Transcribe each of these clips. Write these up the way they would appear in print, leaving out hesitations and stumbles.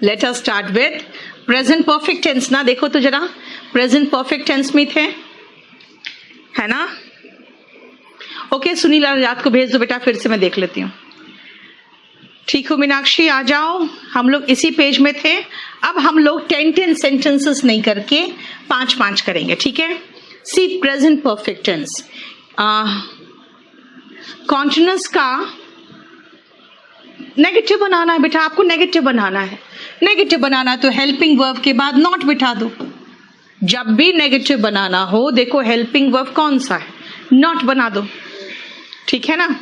Late us start with present perfect tense ना। देखो तो जरा, प्रेजेंट परफेक्ट टेंस में थे, है ना? ओके, सुनील रात को भेज दो बेटा, फिर से मैं देख लेती हूँ। ठीक हो मीनाक्षी, आ जाओ। हम लोग इसी पेज में थे। अब हम लोग 10 सेंटेंसेस नहीं करके 5 करेंगे, ठीक है? सी प्रेजेंट परफेक्ट टेंस, कॉन्टिन्यूअस का नेगेटिव बनाना है बेटा, आपको नेगेटिव बनाना है। नेगेटिव बनाना तो हेल्पिंग वर्ब के बाद नॉट बिठा दो। जब भी नेगेटिव बनाना हो, देखो हेल्पिंग वर्ब कौन सा है, नॉट बना दो, ठीक है ना?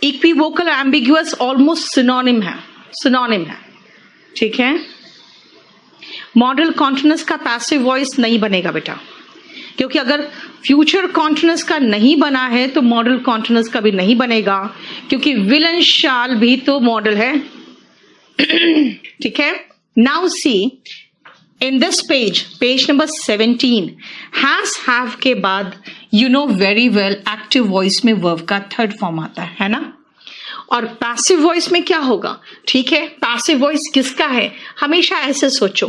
इक्विवोकल एम्बिगुअस ऑलमोस्ट सिनोनिम है, ठीक है? मॉडल कॉन्टिन्यूअस का पैसिव वॉइस नहीं बनेगा बेटा, क्योंकि अगर फ्यूचर कॉन्टिन्यूअस का नहीं बना है तो मॉडल कॉन्टिन्यूअस का भी नहीं बनेगा, क्योंकि विल एंड शाल भी तो मॉडल है। ठीक है? Now see in this page number 17, has have के बाद you know very well active voice में वर्ब का थर्ड फॉर्म आता है ना? और पैसिव वॉइस में क्या होगा? ठीक है, पैसिव वॉइस किसका है? हमेशा ऐसे सोचो,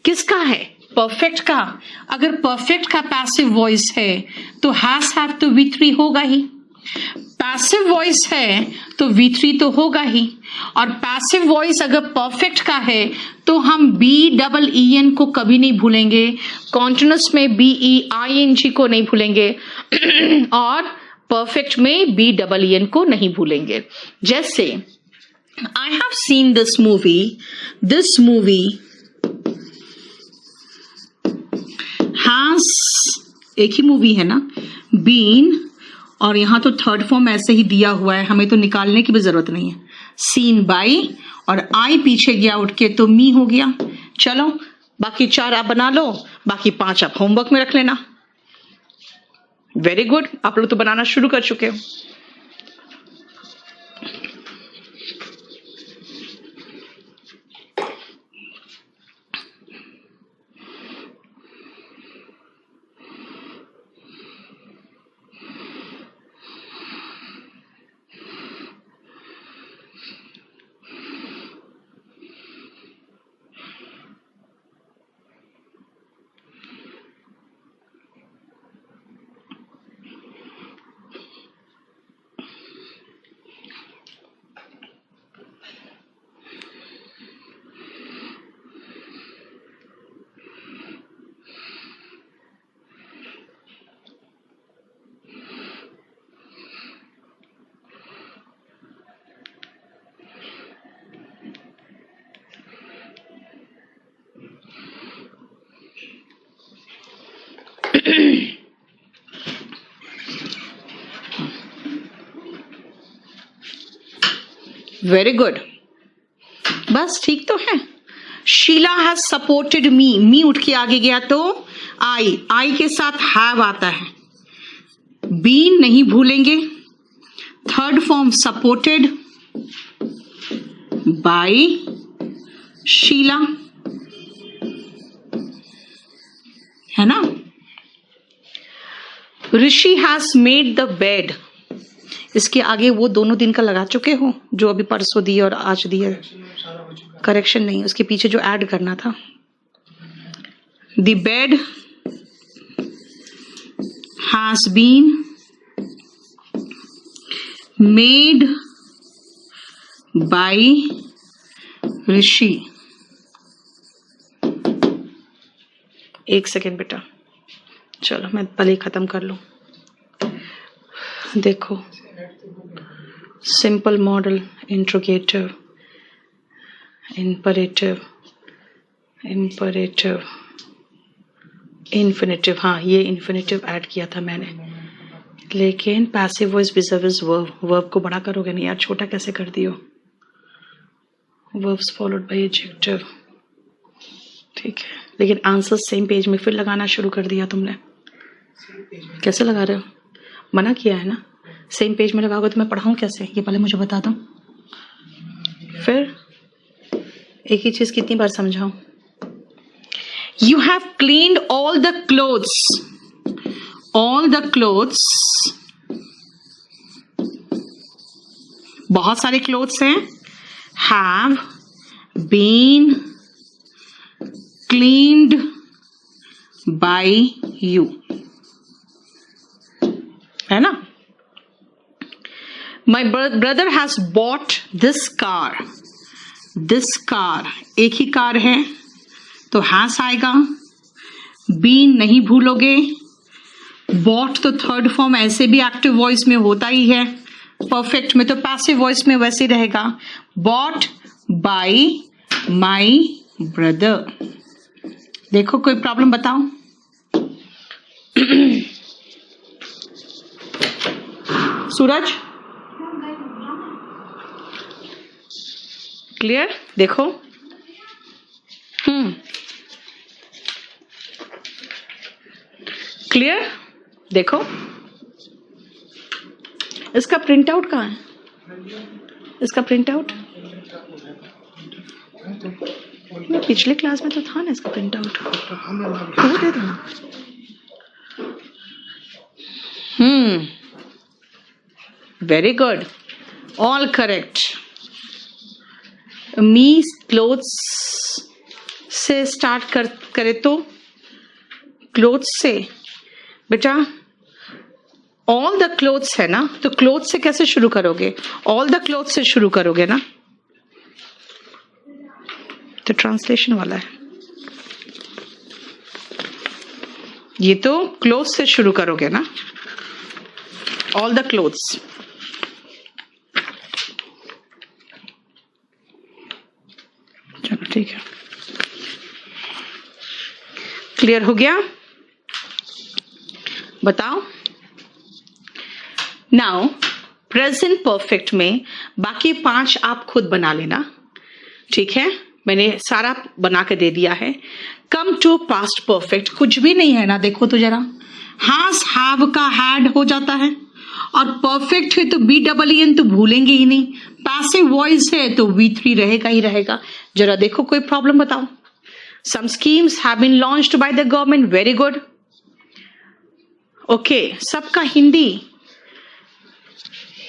किसका है? परफेक्ट का। अगर परफेक्ट का पैसिव वॉइस है तो हैज हैव तो V3 होगा ही, पैसिव वॉइस है तो V3 तो होगा ही, और पैसिव वॉइस अगर परफेक्ट का है तो हम BEEN को कभी नहीं भूलेंगे, कॉन्टिन्यूअस में BEING को नहीं भूलेंगे और परफेक्ट में BEEN को नहीं भूलेंगे। जैसे I have seen this movie has, एक ही मूवी है ना, बीन, और यहां तो थर्ड फॉर्म ऐसे ही दिया हुआ है, हमें तो निकालने की भी जरूरत नहीं है। सीन बाय और आई पीछे गया उठ के तो मी हो गया। चलो बाकी 4 आप बना लो, बाकी 5 आप होमवर्क में रख लेना। वेरी गुड, आप लोग तो बनाना शुरू कर चुके हो। वेरी गुड, बस ठीक तो है। शीला हैज सपोर्टेड मी उठ के आगे गया तो आई के साथ हैव आता है, बीन नहीं भूलेंगे, third form supported by Sheela, है ना? Rishi has made the bed, इसके आगे वो दोनों दिन का लगा चुके हो जो अभी परसों दिए और आज दिए, करेक्शन नहीं, उसके पीछे जो ऐड करना था। The bed has been made by Rishi. एक सेकेंड बेटा, चलो मैं पहले खत्म कर लूं। देखो, simple model, interrogative, imperative, infinitive. हाँ, ये इन्फिनेटिव ऐड किया था मैंने, लेकिन पैसिव वॉइस विज़र्विस वर्ब को बड़ा करोगे नहीं यार, छोटा कैसे कर दियो? वर्ब्स फॉलोड बाय एडजेक्टिव, ठीक है, लेकिन आंसर सेम पेज में फिर लगाना शुरू कर दिया तुमने। कैसे लगा रहे हो? मना किया है ना, सेम पेज में लगाओगे तो मैं पढ़ाऊं कैसे, ये पहले मुझे बता दो। फिर एक ही चीज कितनी बार समझाऊं? You have cleaned all the clothes, बहुत सारे क्लोथ्स हैं, have been cleaned by you, है ना? My brother has bought this car. This car एक ही कार है तो has आएगा. been नहीं भूलोगे. bought तो थर्ड फॉर्म ऐसे भी एक्टिव वॉइस में होता ही है. परफेक्ट में तो पैसिव वॉइस में वैसे ही रहेगा. bought by my brother. देखो कोई प्रॉब्लम बताओ. सूरज क्लियर? देखो क्लियर? देखो इसका प्रिंट आउट कहाँ है? इसका प्रिंट आउट पिछले क्लास में तो था ना इसका प्रिंट आउट. वो दे दो. Very good, all correct. Me clothes से स्टार्ट करे तो क्लोथ्स से बेटा ऑल द क्लोथ्स है ना, तो क्लोथ्स से कैसे शुरू करोगे? ऑल द क्लोथ्स से शुरू करोगे ना, तो ट्रांसलेशन वाला है. ये तो क्लोथ्स से शुरू करोगे ना, ऑल द क्लोथ्स. चलो ठीक है, क्लियर हो गया? बताओ. नाउ प्रेजेंट परफेक्ट में बाकी 5 आप खुद बना लेना, ठीक है? मैंने सारा बना के दे दिया है. कम टू पास्ट परफेक्ट कुछ भी नहीं है ना. देखो तो जरा, हैज हैव का हैड हो जाता है, और परफेक्ट है तो BEEN तो भूलेंगे ही नहीं. पैसिव वॉइस है तो V3 रहेगा ही रहेगा. जरा देखो कोई प्रॉब्लम बताओ. Some schemes have been launched by the government. Very good. Okay, सबका हिंदी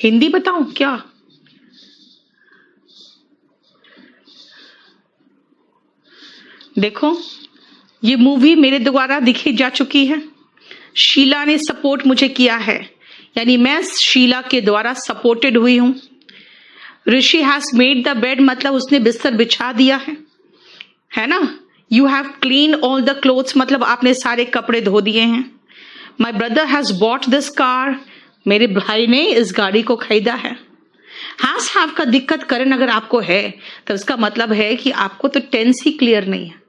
हिंदी बताऊं क्या? देखो ये मूवी मेरे द्वारा दिखी जा चुकी है. शीला ने सपोर्ट मुझे किया है, यानी मैं शीला के द्वारा सपोर्टेड हुई हूं. ऋषि हैज मेड द बेड मतलब उसने बिस्तर बिछा दिया है ना? You have clean all the clothes मतलब आपने सारे कपड़े धो दिए हैं. My brother has bought this car मेरे भाई ने इस गाड़ी को खरीदा है. हैज हैव का दिक्कत करन अगर आपको है तो उसका मतलब है कि आपको तो टेंस ही क्लियर नहीं है.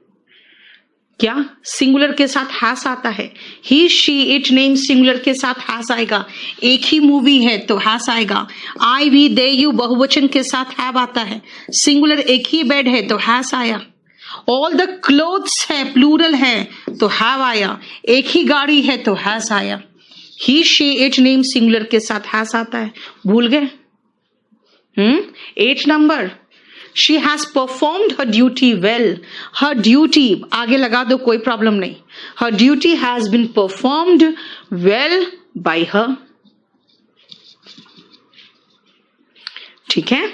क्या सिंगुलर के साथ हैज आता है? ही शी इट नेम सिंगुलर के साथ हैज आएगा. एक ही मूवी है तो हैज आएगा. आई वी दे यू बहुवचन के साथ हैव आता है. सिंगुलर एक ही बेड है तो हैज आया. ऑल द क्लोथ्स है प्लूरल है तो हैव आया. एक ही गाड़ी है तो हैज आया. He she it name singular के साथ हैज आता है. भूल गए? 8 number. She has performed her duty well. Her duty आगे लगा दो, कोई प्रॉब्लम नहीं. Her duty has been performed well by her. ठीक है,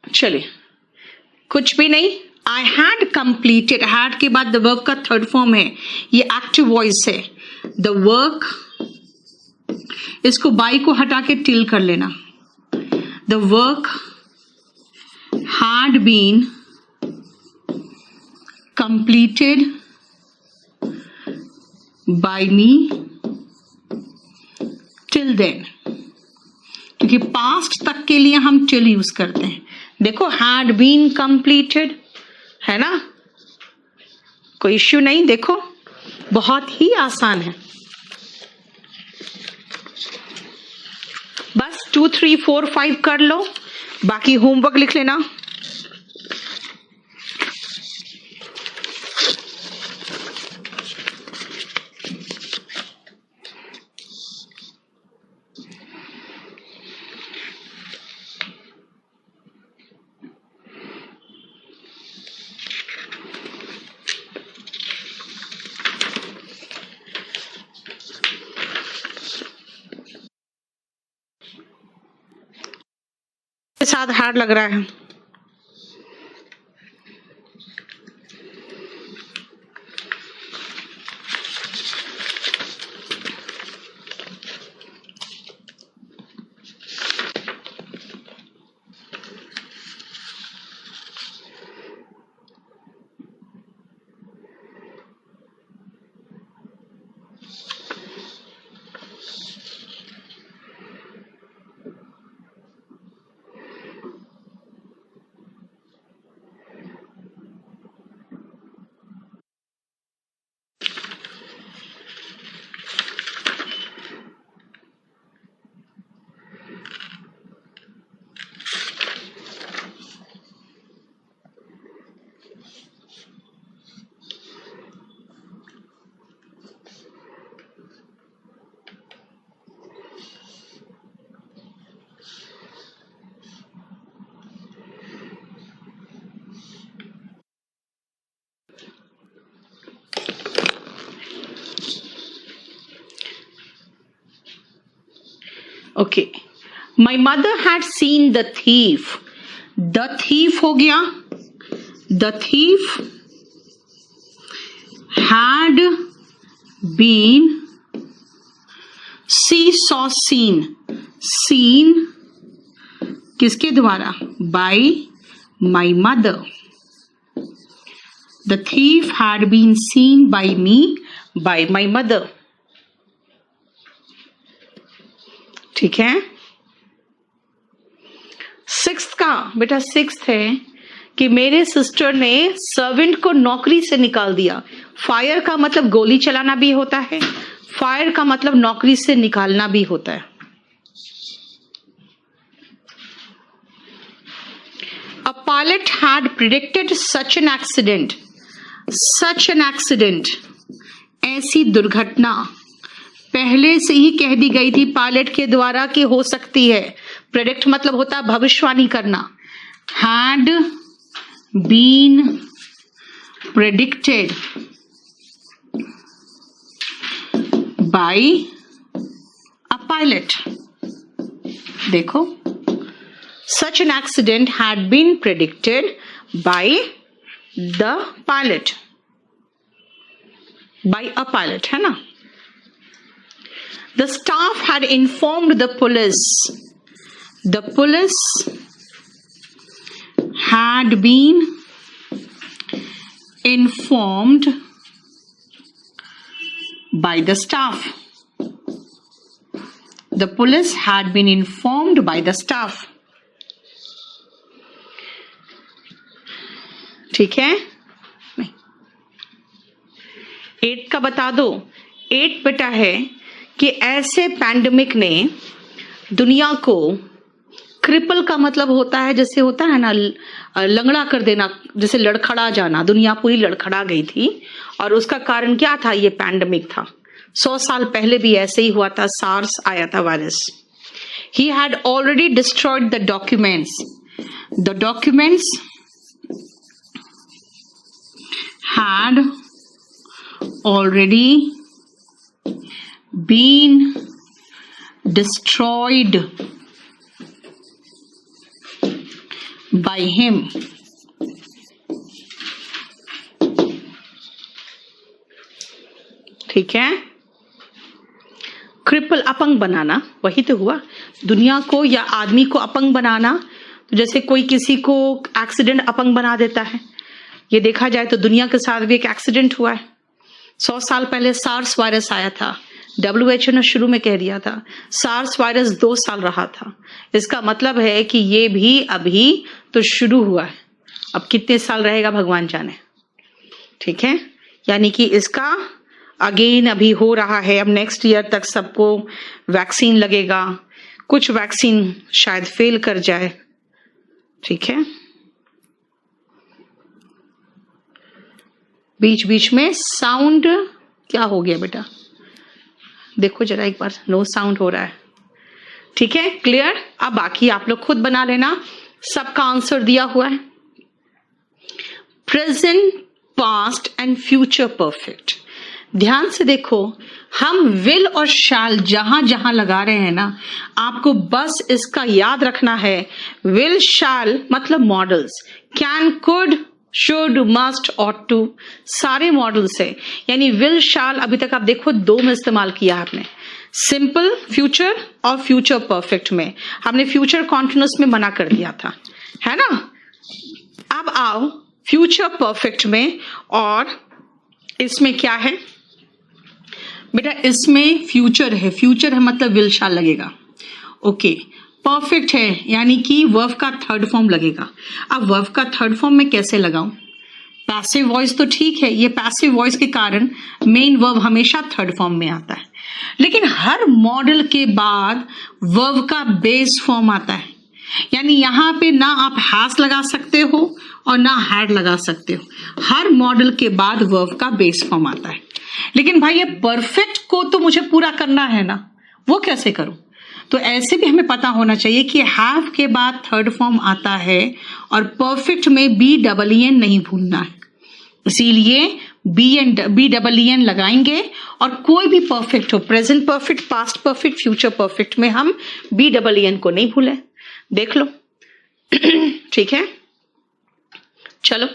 चलिए कुछ भी नहीं. I had completed. हैड के बाद द वर्क का थर्ड फॉर्म है, ये एक्टिव वॉइस है. द वर्क, इसको बाई को हटा के टिल कर लेना. The work had been completed by me till then, क्योंकि पास्ट तक के लिए हम टिल यूज करते हैं. देखो हैड बीन कंप्लीटेड है ना, कोई इश्यू नहीं. देखो बहुत ही आसान है. बस 2, 3, 4, 5 कर लो, बाकी होमवर्क लिख लेना. साथ हार्ड लग रहा है. Okay, my mother had seen the thief, the thief हो गया, the thief had been, see saw seen, seen किसके द्वारा, by my mother, the thief had been seen by me by my mother. ठीक है। Sixth का बेटा, sixth है कि मेरे सिस्टर ने सर्वेंट को नौकरी से निकाल दिया। फायर का मतलब गोली चलाना भी होता है, फायर का मतलब नौकरी से निकालना भी होता है। A pilot had predicted such an accident, such an accident, ऐसी दुर्घटना पहले से ही कह दी गई थी पायलट के द्वारा कि हो सकती है। प्रेडिक्ट मतलब होता है भविष्यवाणी करना। Had been predicted by a pilot. देखो, such an accident had been predicted by the pilot, by a pilot, है ना। The staff had informed the police. The police had been informed by the staff. The police had been informed by the staff. ठीक है। 8 का बता दो। 8 बेटा है कि ऐसे पैंडेमिक ने दुनिया को, क्रिपल का मतलब होता है जैसे होता है ना लंगड़ा कर देना, जैसे लड़खड़ा जाना, दुनिया पूरी लड़खड़ा गई थी। और उसका कारण क्या था, ये पैंडेमिक था। 100 साल पहले भी ऐसे ही हुआ था, सार्स आया था virus. He had already destroyed the documents, the documents had already been destroyed by him. ठीक है। क्रिपल अपंग बनाना, वही तो हुआ। दुनिया को या आदमी को अपंग बनाना, तो जैसे कोई किसी को एक्सीडेंट अपंग बना देता है। ये देखा जाए तो दुनिया के साथ भी एक एक्सीडेंट हुआ है। 100 साल पहले सार्स वायरस आया था। WHO ने शुरू में कह दिया था सार्स वायरस 2 साल रहा था। इसका मतलब है कि ये भी अभी तो शुरू हुआ है, अब कितने साल रहेगा भगवान जाने। ठीक है, यानी कि इसका अगेन अभी हो रहा है। अब नेक्स्ट ईयर तक सबको वैक्सीन लगेगा, कुछ वैक्सीन शायद फेल कर जाए। ठीक है, बीच बीच में साउंड क्या हो गया बेटा, देखो जरा एक बार, नो साउंड हो रहा है। ठीक है, क्लियर। अब बाकी आप लोग खुद बना लेना, सबका आंसर दिया हुआ है। Present, past and future perfect. ध्यान से देखो, हम विल और शैल जहां जहां लगा रहे हैं ना, आपको बस इसका याद रखना है। विल शैल मतलब models, can, could, should, must, ought to, सारे मॉडल्स है। यानी विल शैल अभी तक आप देखो 2 में इस्तेमाल किया आपने, सिंपल फ्यूचर और फ्यूचर परफेक्ट में। हमने फ्यूचर कॉन्टिन्यूअस में मना कर दिया था, है ना। अब आओ फ्यूचर परफेक्ट में, और इसमें क्या है बेटा, इसमें फ्यूचर है, फ्यूचर है मतलब विल शैल लगेगा। ओके, परफेक्ट है यानी कि वर्ब का थर्ड फॉर्म लगेगा। अब वर्ब का थर्ड फॉर्म में कैसे लगाऊं, पैसिव वॉइस तो ठीक है, ये पैसिव वॉइस के कारण मेन वर्ब हमेशा थर्ड फॉर्म में आता है, लेकिन हर मॉडल के बाद वर्ब का बेस फॉर्म आता है। यानी यहां पे ना आप हैज लगा सकते हो और ना हैड लगा सकते हो, हर मॉडल के बाद वर्ब का बेस फॉर्म आता है। लेकिन भाई ये परफेक्ट को तो मुझे पूरा करना है ना, वो कैसे करूं? तो ऐसे भी हमें पता होना चाहिए कि हैव के बाद थर्ड फॉर्म आता है और परफेक्ट में BEEN नहीं भूलना है। इसीलिए BEEN लगाएंगे और कोई भी परफेक्ट हो, present perfect, past perfect, future perfect में हम BEEN को नहीं भूलें। देख लो। ठीक है, चलो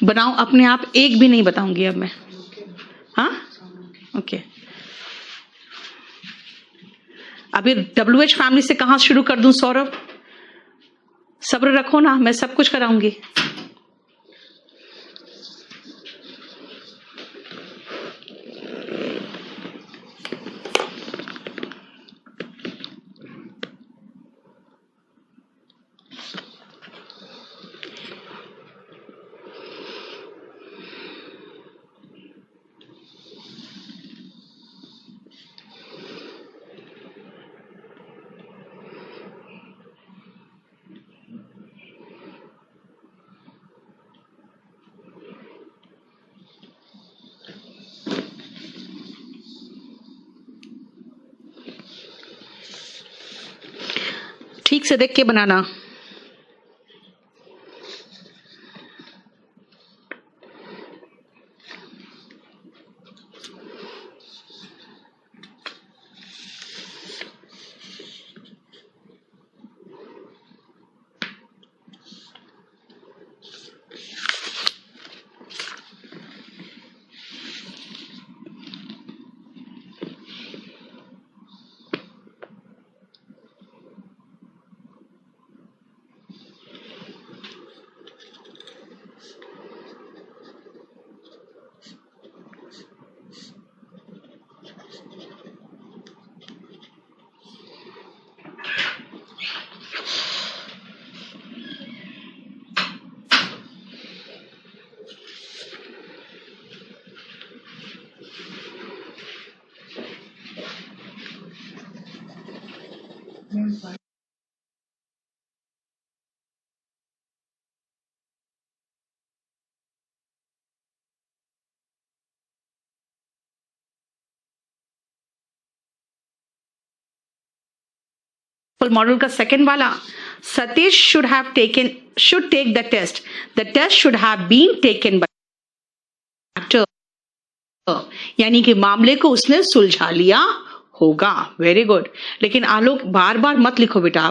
बनाओ अपने आप, एक भी नहीं बताऊंगी अब मैं। हाँ ओके। अभी WH फैमिली से कहां शुरू कर दूं सौरभ? सब्र रखो ना, मैं सब कुछ कराऊंगी। ठीक से देख के बनाना। मॉडल का सेकंड वाला, Satish should take the test. The test should have been taken by actor. यानी कि मामले को उसने सुलझा लिया होगा। Very good. लेकिन आलोक बार बार मत लिखो बेटा।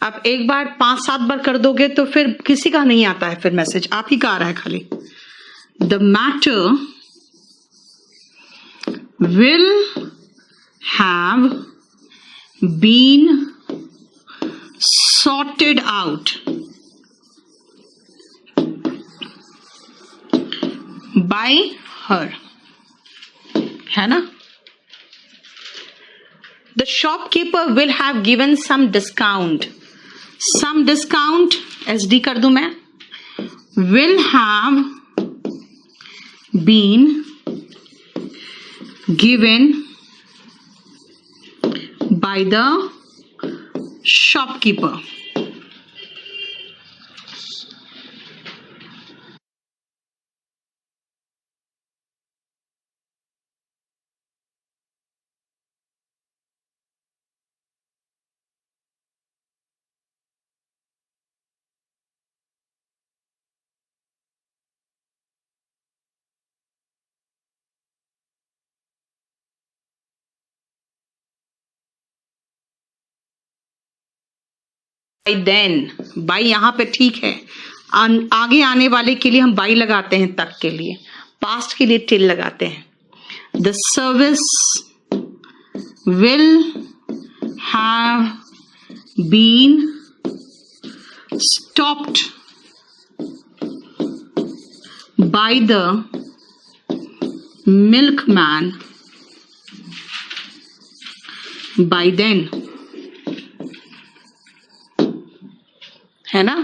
आप एक बार 5-7 बार कर दोगे तो फिर किसी का नहीं आता है, फिर मैसेज आप ही का आ रहा है खाली। The matter will have been sorted out by her, है ना? The shopkeeper will have given some discount. Some discount, SD कर दूं मैं, will have been given by the shopkeeper. By then, by यहां पे ठीक है, आगे आने वाले के लिए हम by लगाते हैं, तक के लिए, पास्ट के लिए till लगाते हैं। The service will have been stopped by the milkman by then, है ना?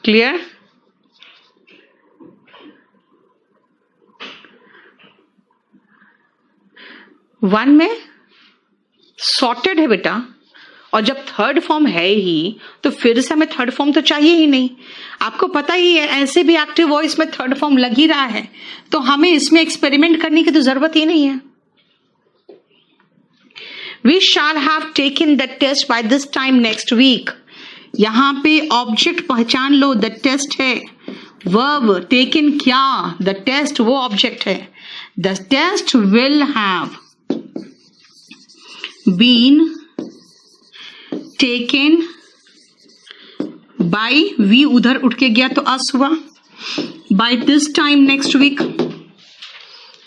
क्लियर? वन में सॉर्टेड है बेटा, और जब थर्ड फॉर्म है ही तो फिर से हमें थर्ड फॉर्म तो चाहिए ही नहीं। आपको पता ही है, ऐसे भी एक्टिव वॉइस में थर्ड फॉर्म लग ही रहा है, तो हमें इसमें एक्सपेरिमेंट करने की तो जरूरत ही नहीं है। We shall have taken the test by this time next week. यहां पे ऑब्जेक्ट पहचान लो, द टेस्ट है। वर्ब टेकन क्या, द टेस्ट वो ऑब्जेक्ट है। The test will have been taken by, we उधर उठ के गया तो अस हुआ, by this time next week,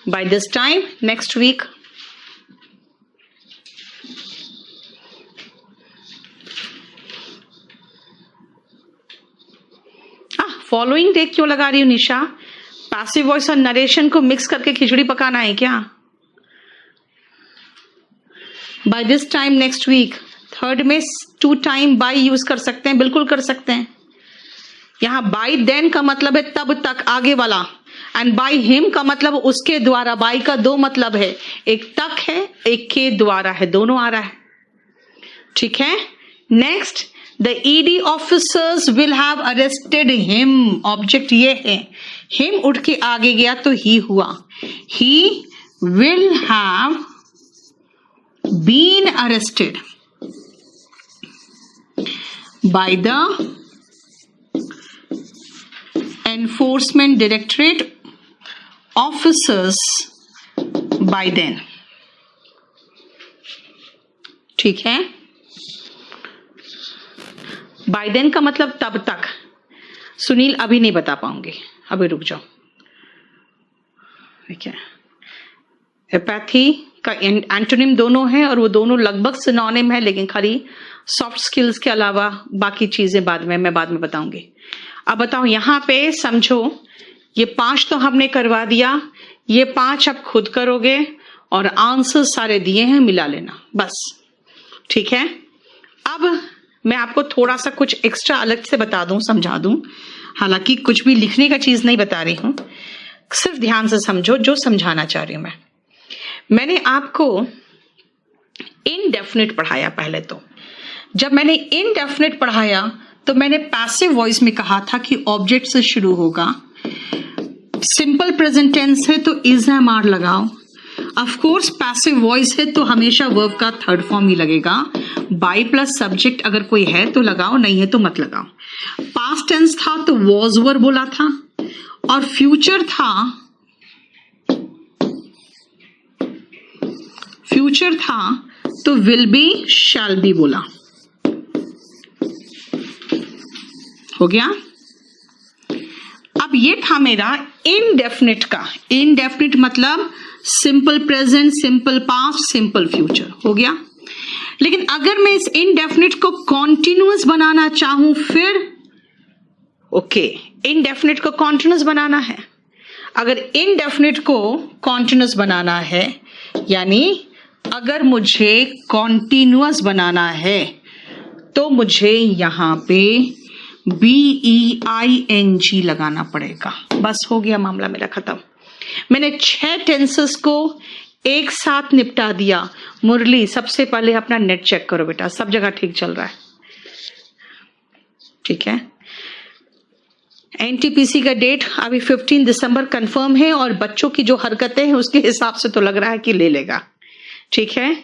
by this time next week. Following take क्यों लगा रही हूं निशा? पैसिव वॉइस और नरेशन को मिक्स करके खिचड़ी पकाना है क्या? By this time next week, third में टू टाइम बाय यूज कर सकते हैं, बिल्कुल कर सकते हैं। यहां बाय देन का मतलब है तब तक, आगे वाला, एंड बाय हिम का मतलब उसके द्वारा। बाय का दो मतलब है, एक तक है, एक के द्वारा है, दोनों आ रहा है। ठीक है, next, The ED officers will have arrested him, object ये है, him उठ के आगे गया तो he हुआ, he will have been arrested by the enforcement directorate officers by then। ठीक है, बाय देन का मतलब तब तक। सुनील अभी नहीं बता पाऊंगी, अभी रुक जाओ। ठीक है, एपैथी का एंटोनिम दोनों है और वो दोनों लगभग सिनोनिम है, लेकिन खाली सॉफ्ट स्किल्स के अलावा बाकी चीजें मैं बाद में बताऊंगी। अब बताओ यहां पे समझो, ये 5 तो हमने करवा दिया, ये 5 अब खुद करोगे और आंसर सारे दिए हैं, मिला लेना बस। ठीक है, अब मैं आपको थोड़ा सा कुछ एक्स्ट्रा अलग से बता दूं, समझा दूं, हालांकि कुछ भी लिखने का चीज नहीं बता रही हूं, सिर्फ ध्यान से समझो जो समझाना चाह रही हूं मैं। मैंने आपको इनडेफिनिट पढ़ाया पहले। तो जब मैंने इनडेफिनिट पढ़ाया तो मैंने पैसिव वॉइस में कहा था कि ऑब्जेक्ट से शुरू होगा, सिंपल प्रेजेंट टेंस है तो इज एम आर लगाओ, ऑफ कोर्स पैसिव वॉइस है तो हमेशा वर्ब का थर्ड फॉर्म ही लगेगा, बाय प्लस सब्जेक्ट अगर कोई है तो लगाओ, नहीं है तो मत लगाओ। पास्ट टेंस था तो वॉज वर बोला था, और फ्यूचर था तो विल बी शैल बी बोला। हो गया। अब ये था मेरा इनडेफिनिट का। इनडेफिनिट मतलब simple present, simple past, simple future. हो गया। लेकिन अगर मैं इस इनडेफिनिट को कॉन्टिन्यूअस बनाना चाहूं फिर ओके, इनडेफिनिट को कॉन्टिन्यूअस बनाना है। अगर इनडेफिनिट को कॉन्टिन्यूअस बनाना है, यानी अगर मुझे कॉन्टिन्यूअस बनाना है तो मुझे यहां पे BEING लगाना पड़ेगा। बस हो गया, मामला मेरा खत्म। मैंने 6 टेंसेस को एक साथ निपटा दिया। मुरली, सबसे पहले अपना नेट चेक करो बेटा, सब जगह ठीक चल रहा है? ठीक है। NTPC का डेट अभी 15 दिसंबर कंफर्म है, और बच्चों की जो हरकतें हैं उसके हिसाब से तो लग रहा है कि ले लेगा। ठीक है,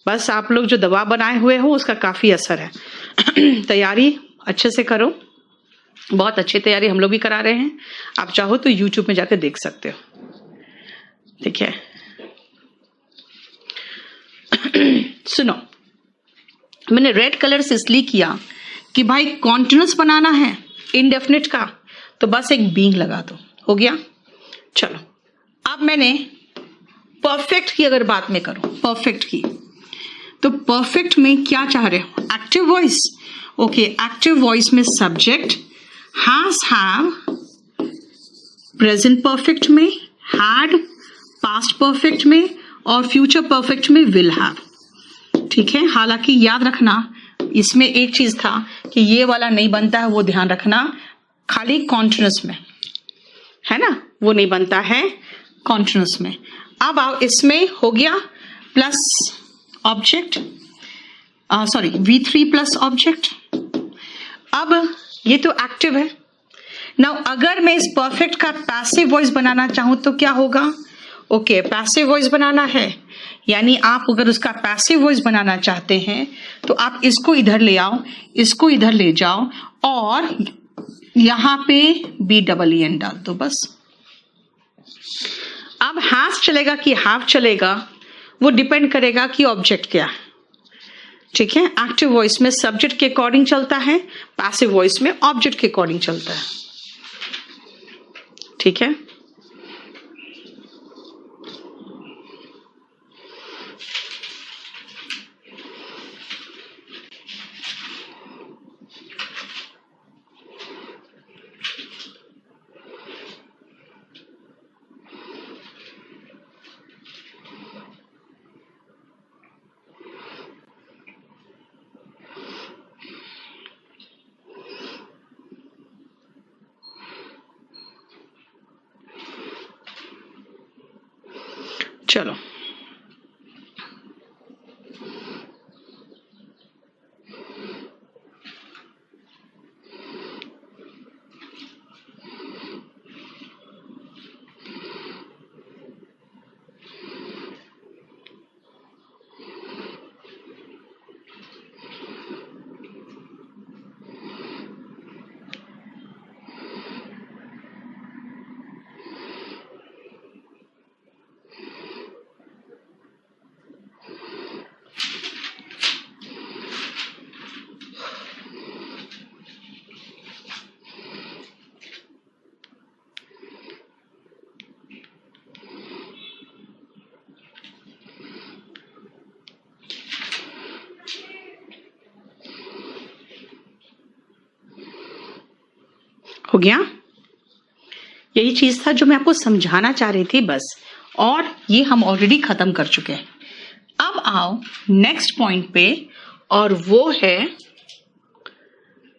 बस आप लोग जो दबाव बनाए हुए हो उसका काफी असर है। तैयारी अच्छे से करो, बहुत अच्छी तैयारी हम लोग भी करा रहे हैं। आप चाहो तो YouTube में जाकर देख सकते हो। ठीक है, सुनो, मैंने रेड कलर से इसलिए किया कि भाई कॉन्टिन्यूअस बनाना है इनडेफिनिट का, तो बस एक बीइंग लगा दो। हो गया। चलो, अब मैंने परफेक्ट की अगर बात में करूं, परफेक्ट की, तो परफेक्ट में क्या चाह रहे हो? Active voice. Okay, active voice में subject has, have, present perfect में हैड, पास्ट परफेक्ट में और फ्यूचर परफेक्ट में विल हैव। ठीक है, हालांकि याद रखना इसमें एक चीज था कि ये वाला नहीं बनता है, वो ध्यान रखना, खाली कॉन्टिन्यूअस में है ना, वो नहीं बनता है कॉन्टिन्यूअस में। अब आओ, इसमें हो गया plus object, sorry V3 plus object. अब ये तो एक्टिव है। नाउ अगर मैं इस परफेक्ट का पैसिव वॉइस बनाना चाहूं तो क्या होगा? ओके, पैसिव वॉइस बनाना है, यानी आप अगर उसका पैसिव वॉइस बनाना चाहते हैं तो आप इसको इधर ले आओ, इसको इधर ले जाओ और यहां पे BEEN डाल दो बस। अब हैज चलेगा कि हैव चलेगा वो डिपेंड करेगा कि ऑब्जेक्ट क्या है। ठीक है, एक्टिव वॉइस में सब्जेक्ट के अकॉर्डिंग चलता है, पैसिव वॉइस में ऑब्जेक्ट के अकॉर्डिंग चलता है। ठीक है, चलो हो गया, यही चीज था जो मैं आपको समझाना चाह रही थी बस, और ये हम ऑलरेडी खत्म कर चुके हैं। अब आओ नेक्स्ट पॉइंट पे, और वो है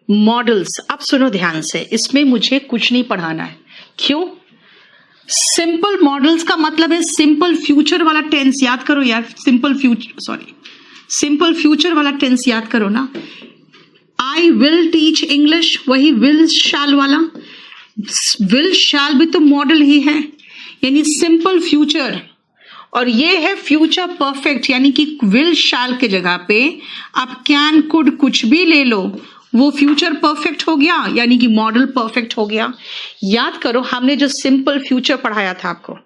मॉडल्स। अब सुनो ध्यान से, इसमें मुझे कुछ नहीं पढ़ाना है। क्यों? सिंपल मॉडल्स का मतलब है सिंपल फ्यूचर वाला टेंस याद करो यार, सिंपल फ्यूचर वाला टेंस याद करो ना। आई विल टीच इंग्लिश, वही विल शैल वाला, विल शैल भी तो मॉडल ही है, यानी सिंपल फ्यूचर। और ये है फ्यूचर परफेक्ट, यानी कि विल शैल के जगह पे आप कैन कुड कुछ भी ले लो, वो फ्यूचर परफेक्ट हो गया, यानी कि मॉडल परफेक्ट हो गया। याद करो हमने जो सिंपल फ्यूचर पढ़ाया था आपको,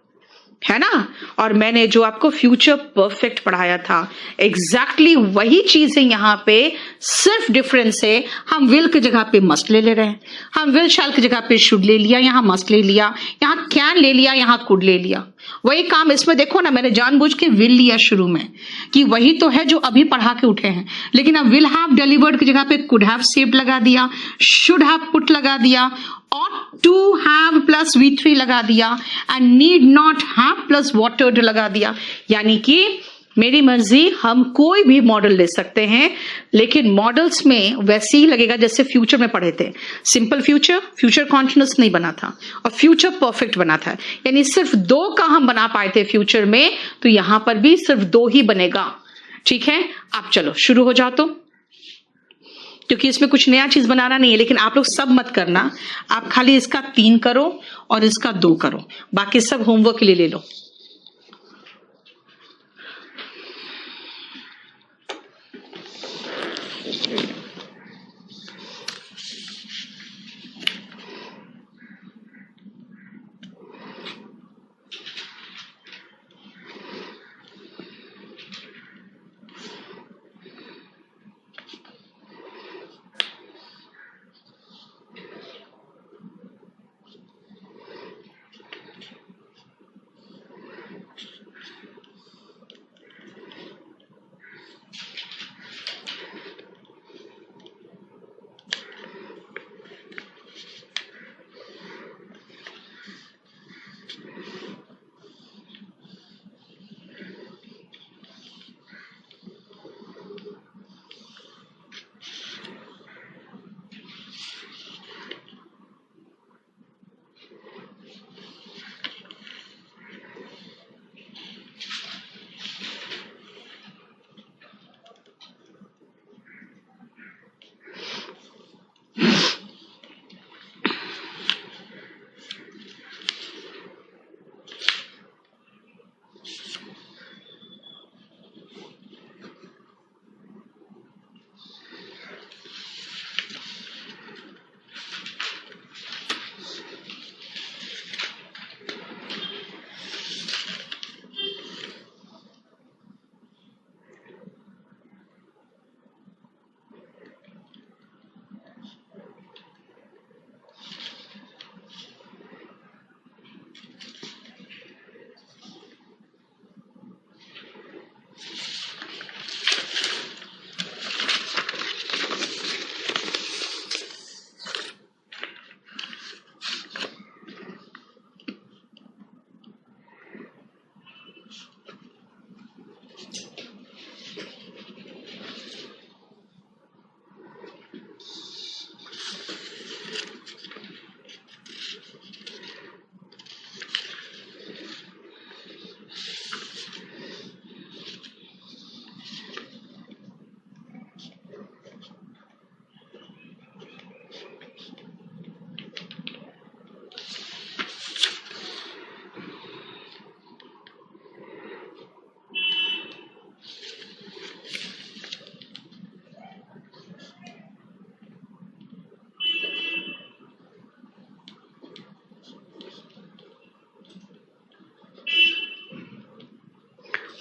है ना, और मैंने जो आपको फ्यूचर परफेक्ट पढ़ाया था, एग्जैक्टली वही चीज है यहाँ पे। सिर्फ डिफरेंस है हम विल की जगह पे मस्ट ले रहे हैं, हम विल शैल की जगह पे शुड ले लिया, यहाँ मस्ट ले लिया, यहाँ कैन ले लिया, यहाँ कुड ले लिया। वही काम इसमें देखो ना, मैंने जानबूझ के विल लिया शुरू में, कि वही तो है जो अभी पढ़ा के उठे हैं, लेकिन अब विल हैव डिलीवर्ड की जगह पे कुड हैव सेव्ड लगा दिया, शुड हैव पुट लगा दिया, और टू हैव प्लस V3 लगा दिया, and need not have plus water लगा दिया। यानी कि मेरी मर्जी, हम कोई भी मॉडल ले सकते हैं, लेकिन मॉडल्स में वैसे ही लगेगा जैसे फ्यूचर में पढ़े थे। सिंपल फ्यूचर, फ्यूचर कॉन्टिन्यूअस नहीं बना था, और फ्यूचर परफेक्ट बना था, यानी सिर्फ 2 का हम बना पाए थे फ्यूचर में, तो यहां पर भी सिर्फ 2 ही बनेगा। ठीक है, अब चलो शुरू हो जाओ, तो क्योंकि इसमें कुछ नया चीज बनाना नहीं है, लेकिन आप लोग सब मत करना, आप खाली इसका 3 करो और इसका 2 करो, बाकी सब होमवर्क के लिए ले लो।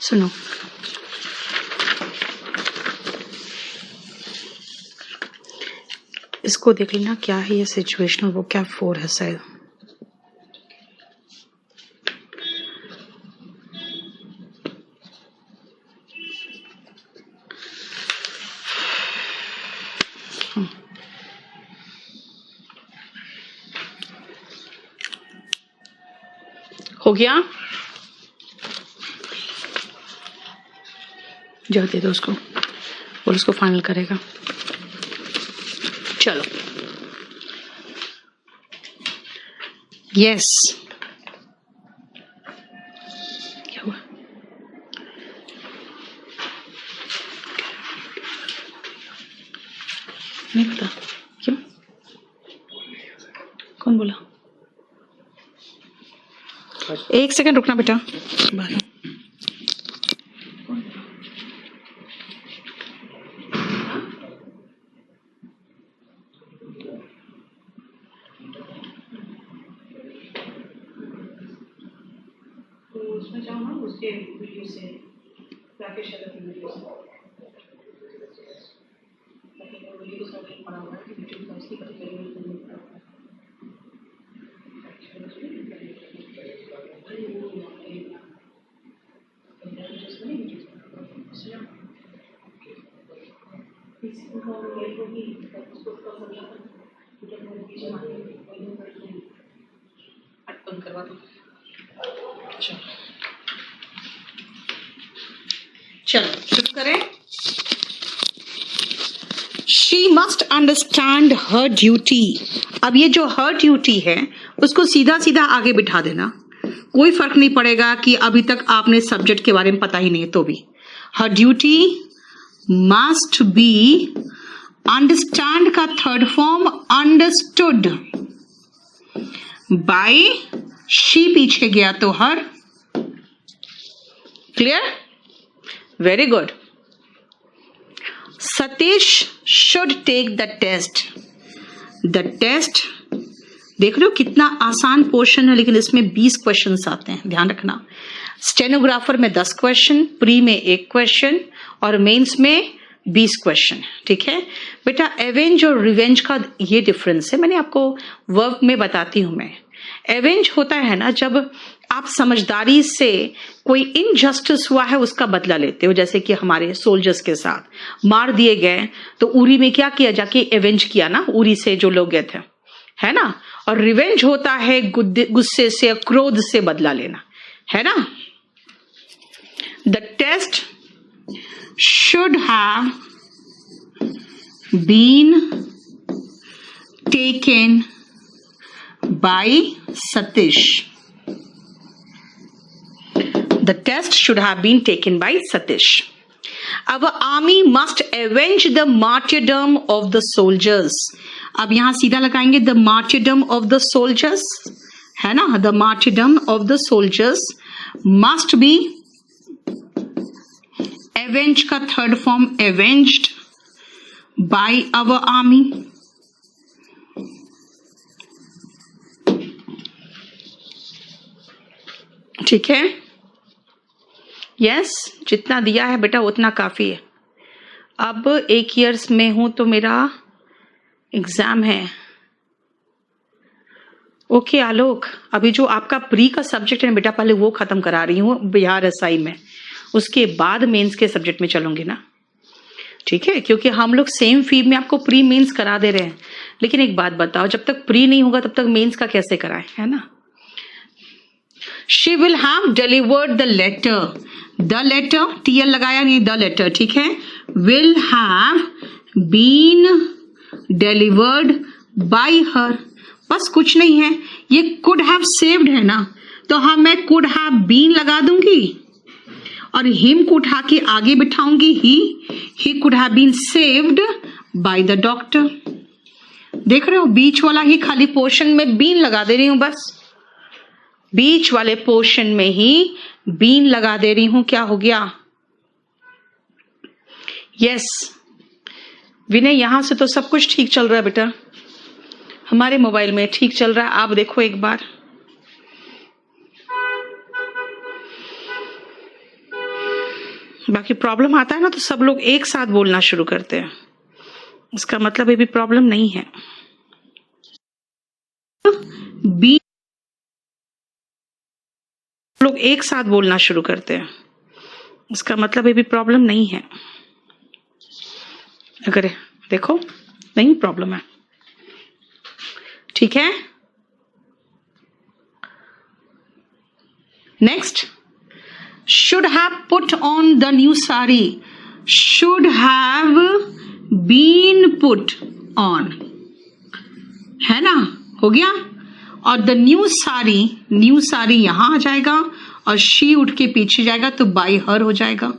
सुनो, इसको देख लेना क्या है ये सिचुएशनल, वो क्या 4 है शायद। हो गया, जाओ दे दो उसको और उसको फाइनल करेगा। चलो, यस, क्या हुआ? नहीं पता क्यों, कौन बोला? एक सेकंड रुकना बेटा, बाहर। उसमें जाओ ना, उसके वीडियो से राकेश अलग वीडियो से वीडियो सब पड़ा हुआ है यूट्यूब का, उसकी पता चलेगी। करवा दो। चलो शुरू करें। She must understand her duty। अब ये जो her duty है उसको सीधा सीधा आगे बिठा देना, कोई फर्क नहीं पड़ेगा कि अभी तक आपने सब्जेक्ट के बारे में पता ही नहीं है तो भी। Her duty must be, understand का third form understood, by she पीछे गया तो her। Clear? Very good. Satish should take the test. The test देख रहे हो कितना आसान पोर्शन है, लेकिन इसमें 20 क्वेश्चंस आते हैं, ध्यान रखना। स्टेनोग्राफर में 10 क्वेश्चन, प्री में 1 क्वेश्चन और मेंस में 20 क्वेश्चन। ठीक है बेटा, एवेंज और रिवेंज का ये डिफरेंस है, मैंने आपको वर्ब में बताती हूं मैं। एवेंज होता है ना जब आप समझदारी से कोई इनजस्टिस हुआ है उसका बदला लेते हो, जैसे कि हमारे सोल्जर्स के साथ मार दिए गए तो उरी में क्या किया, जाके एवेंज किया ना, उरी से जो लोग गए थे, है ना। और रिवेंज होता है गुस्से से, क्रोध से बदला लेना, है ना। The test should have been taken by Satish. The test should have been taken by Satish. Our army must avenge the martyrdom of the soldiers. अब यहां सीधा लगाएंगे the martyrdom of the soldiers, है ना। The martyrdom of the soldiers must be, avenge का third form avenged by our army। ठीक है, yes, जितना दिया है बेटा उतना काफी है। अब 1 ईयर्स में हूं तो मेरा एग्जाम है। ओके आलोक, अभी जो आपका प्री का सब्जेक्ट है बेटा पहले वो खत्म करा रही हूँ बिहार एसआई में, उसके बाद मेंस के सब्जेक्ट में चलूंगी ना। ठीक है, क्योंकि हम लोग सेम फील्ड में आपको प्री मेंस करा दे रहे हैं। लेकिन एक बात बताओ, जब तक प्री नहीं होगा तब तक मेंस का कैसे कराएं, है ना। She will have delivered the letter। The letter, TL लगाया नहीं, the letter, ठीक है। Will have been delivered by her, बस कुछ नहीं है। ये could have saved है ना, तो हाँ मैं could have been लगा दूंगी और him को उठा के आगे बिठाऊंगी। he could have been saved by the doctor। देख रहे हो, बीच वाला ही खाली पोर्शन में बीन लगा दे रही हूं, बस बीच वाले पोर्शन में ही बीन लगा दे रही हूं। क्या हो गया? यस विनय, यहां से तो सब कुछ ठीक चल रहा है बेटा, हमारे मोबाइल में ठीक चल रहा है। आप देखो एक बार, बाकी प्रॉब्लम आता है ना तो सब लोग एक साथ बोलना शुरू करते हैं, इसका मतलब ये भी प्रॉब्लम नहीं है। बी लोग एक साथ बोलना शुरू करते हैं, इसका मतलब ये भी प्रॉब्लम नहीं है। अगर देखो नहीं प्रॉब्लम है, ठीक है। Next, should have put on the new sari, should have been put on, है ना, हो गया। और द न्यू सारी यहां आ जाएगा और शी उठ के पीछे जाएगा तो बाई हर हो जाएगा,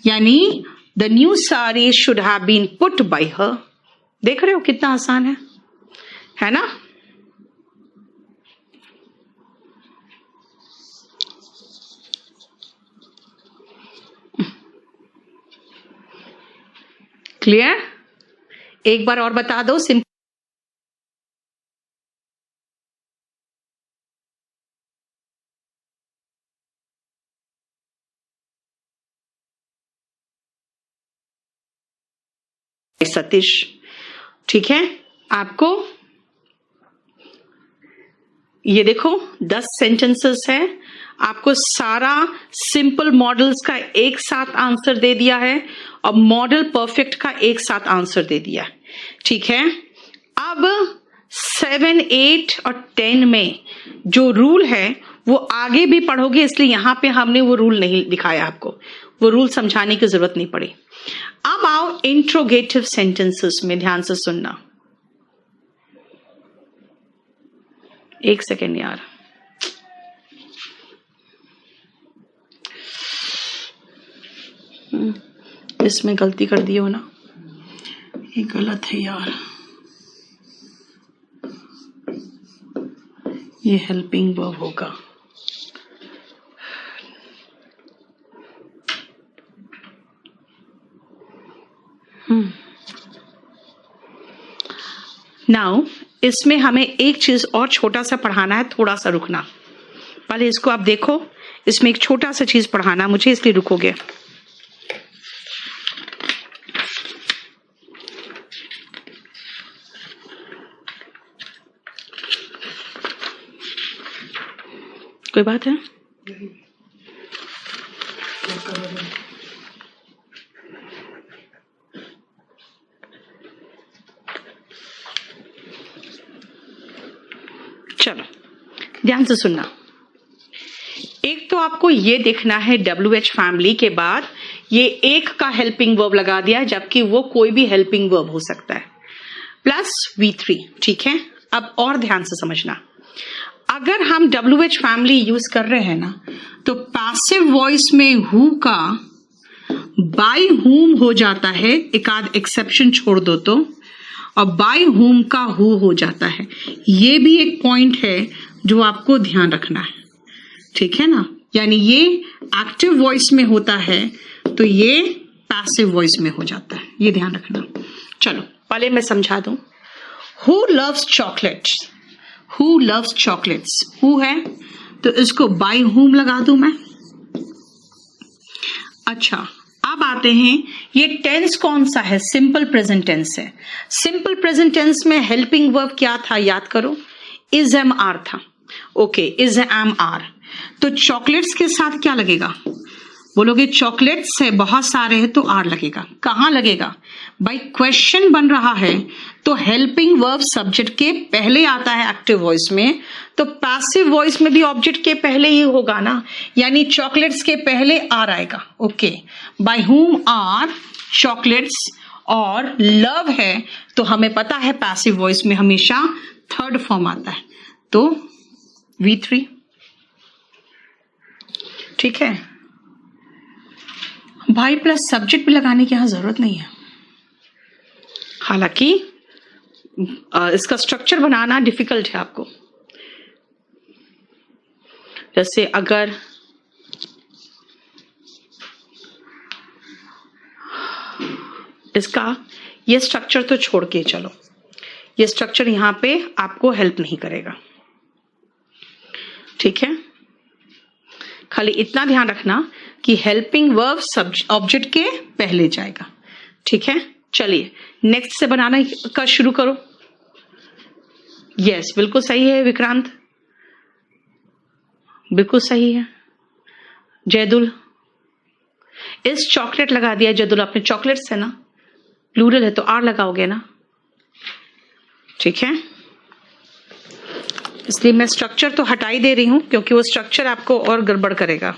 यानी the new sari should have been put by her. देख रहे हो कितना आसान है ना। क्लियर? एक बार और बता दो सिंपल सतीश, ठीक है। आपको ये देखो 10 सेंटेंसेस है, आपको सारा सिंपल मॉडल्स का एक साथ आंसर दे दिया है और मॉडल परफेक्ट का एक साथ आंसर दे दिया है, ठीक है। अब 7, 8 और 10 में जो रूल है वो आगे भी पढ़ोगे, इसलिए यहां पे हमने वो रूल नहीं दिखाया, आपको वो रूल समझाने की जरूरत नहीं पड़ी। अब आओ इंट्रोगेटिव सेंटेंसेस में, ध्यान से सुनना। एक सेकेंड यार, इसमें गलती कर दी हो ना, ये गलत है यार, ये हेल्पिंग वर्ब होगा। नाउ इसमें हमें एक चीज और छोटा सा पढ़ाना है, थोड़ा सा रुकना, पहले इसको आप देखो, इसमें एक छोटा सा चीज पढ़ाना मुझे, इसलिए रुकोगे। कोई बात है? चलो ध्यान से सुनना। एक तो आपको ये देखना है WH फैमिली के बाद ये एक का हेल्पिंग वर्ब लगा दिया, जबकि वो कोई भी हेल्पिंग वर्ब हो सकता है, प्लस V3, ठीक है। अब और ध्यान से समझना, अगर हम WH फैमिली यूज कर रहे हैं ना, तो पैसिव वॉइस में हु का बाय हुम हो जाता है, एक आध एक्सेप्शन छोड़ दो तो, और बाय हुम का हु हो जाता है। ये भी एक पॉइंट है जो आपको ध्यान रखना है, ठीक है ना। यानी ये एक्टिव वॉइस में होता है तो ये पैसिव वॉइस में हो जाता है, ये ध्यान रखना। चलो पहले मैं समझा दूं। Who loves chocolates, who loves chocolates, who है तो इसको बाय हुम लगा दूं मैं। अच्छा अब आते हैं, ये टेंस कौन सा है? सिंपल प्रेजेंट टेंस है। सिंपल प्रेजेंट टेंस में हेल्पिंग वर्ब क्या था, याद करो, इज एम आर था। ओके, इज एम आर, तो चॉकलेट्स के साथ क्या लगेगा? बोलोगे चॉकलेट्स है, बहुत सारे हैं तो आर लगेगा। कहां लगेगा भाई? क्वेश्चन बन रहा है तो हेल्पिंग वर्ब सब्जेक्ट के पहले आता है एक्टिव वॉइस में, तो पैसिव वॉइस में भी ऑब्जेक्ट के पहले ही होगा ना, यानी चॉकलेट्स के पहले आर आएगा। Okay, by whom are chocolates, और लव है तो हमें पता है पैसिव वॉइस में हमेशा थर्ड फॉर्म आता है, तो V3, ठीक है भाई। प्लस सब्जेक्ट भी लगाने की यहां जरूरत नहीं है, हालांकि इसका स्ट्रक्चर बनाना डिफिकल्ट है आपको। जैसे अगर इसका ये स्ट्रक्चर तो छोड़ के चलो, ये स्ट्रक्चर यहां पे आपको हेल्प नहीं करेगा, ठीक है। खाली इतना ध्यान रखना कि हेल्पिंग वर्ब ऑब्जेक्ट के पहले जाएगा। ठीक है, चलिए नेक्स्ट से बनाना का शुरू करो। यस, बिल्कुल सही है विक्रांत, बिल्कुल सही है। जयदुल, इस चॉकलेट लगा दिया जयदुल आपने, चॉकलेट्स है ना, प्लूरल है तो आर लगाओगे ना। ठीक है, इसलिए मैं स्ट्रक्चर तो हटा ही दे रही हूं क्योंकि वो स्ट्रक्चर आपको और गड़बड़ करेगा।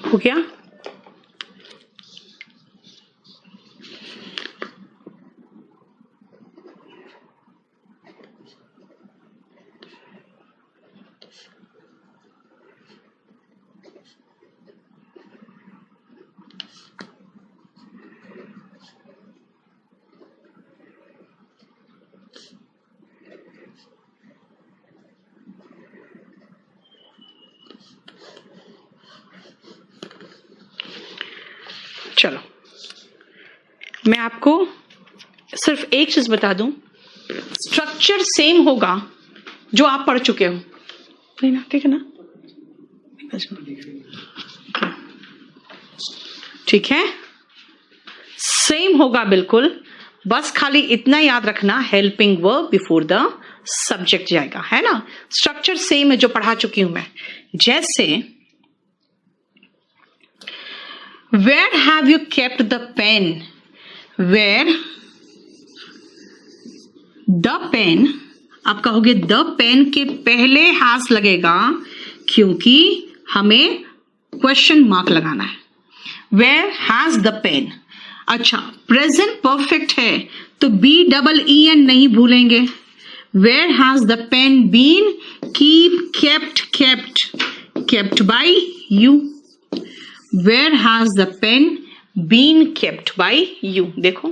हो गया? चलो, मैं आपको सिर्फ एक चीज बता दूं, स्ट्रक्चर सेम होगा जो आप पढ़ चुके हो, नहीं ना? ठीक है ना? ठीक है, सेम होगा बिल्कुल, बस खाली इतना याद रखना, helping verb before the subject जाएगा, है ना? स्ट्रक्चर सेम है जो पढ़ा चुकी हूं मैं। जैसे where have you kept the pen? where the pen, आप कहोगे द पेन के पहले हैज लगेगा क्योंकि हमें क्वेश्चन मार्क लगाना है। where has the pen, अच्छा प्रेजेंट परफेक्ट है तो BEEN नहीं भूलेंगे। where has the pen been, keep, kept by you। where has the pen been kept by you, देखो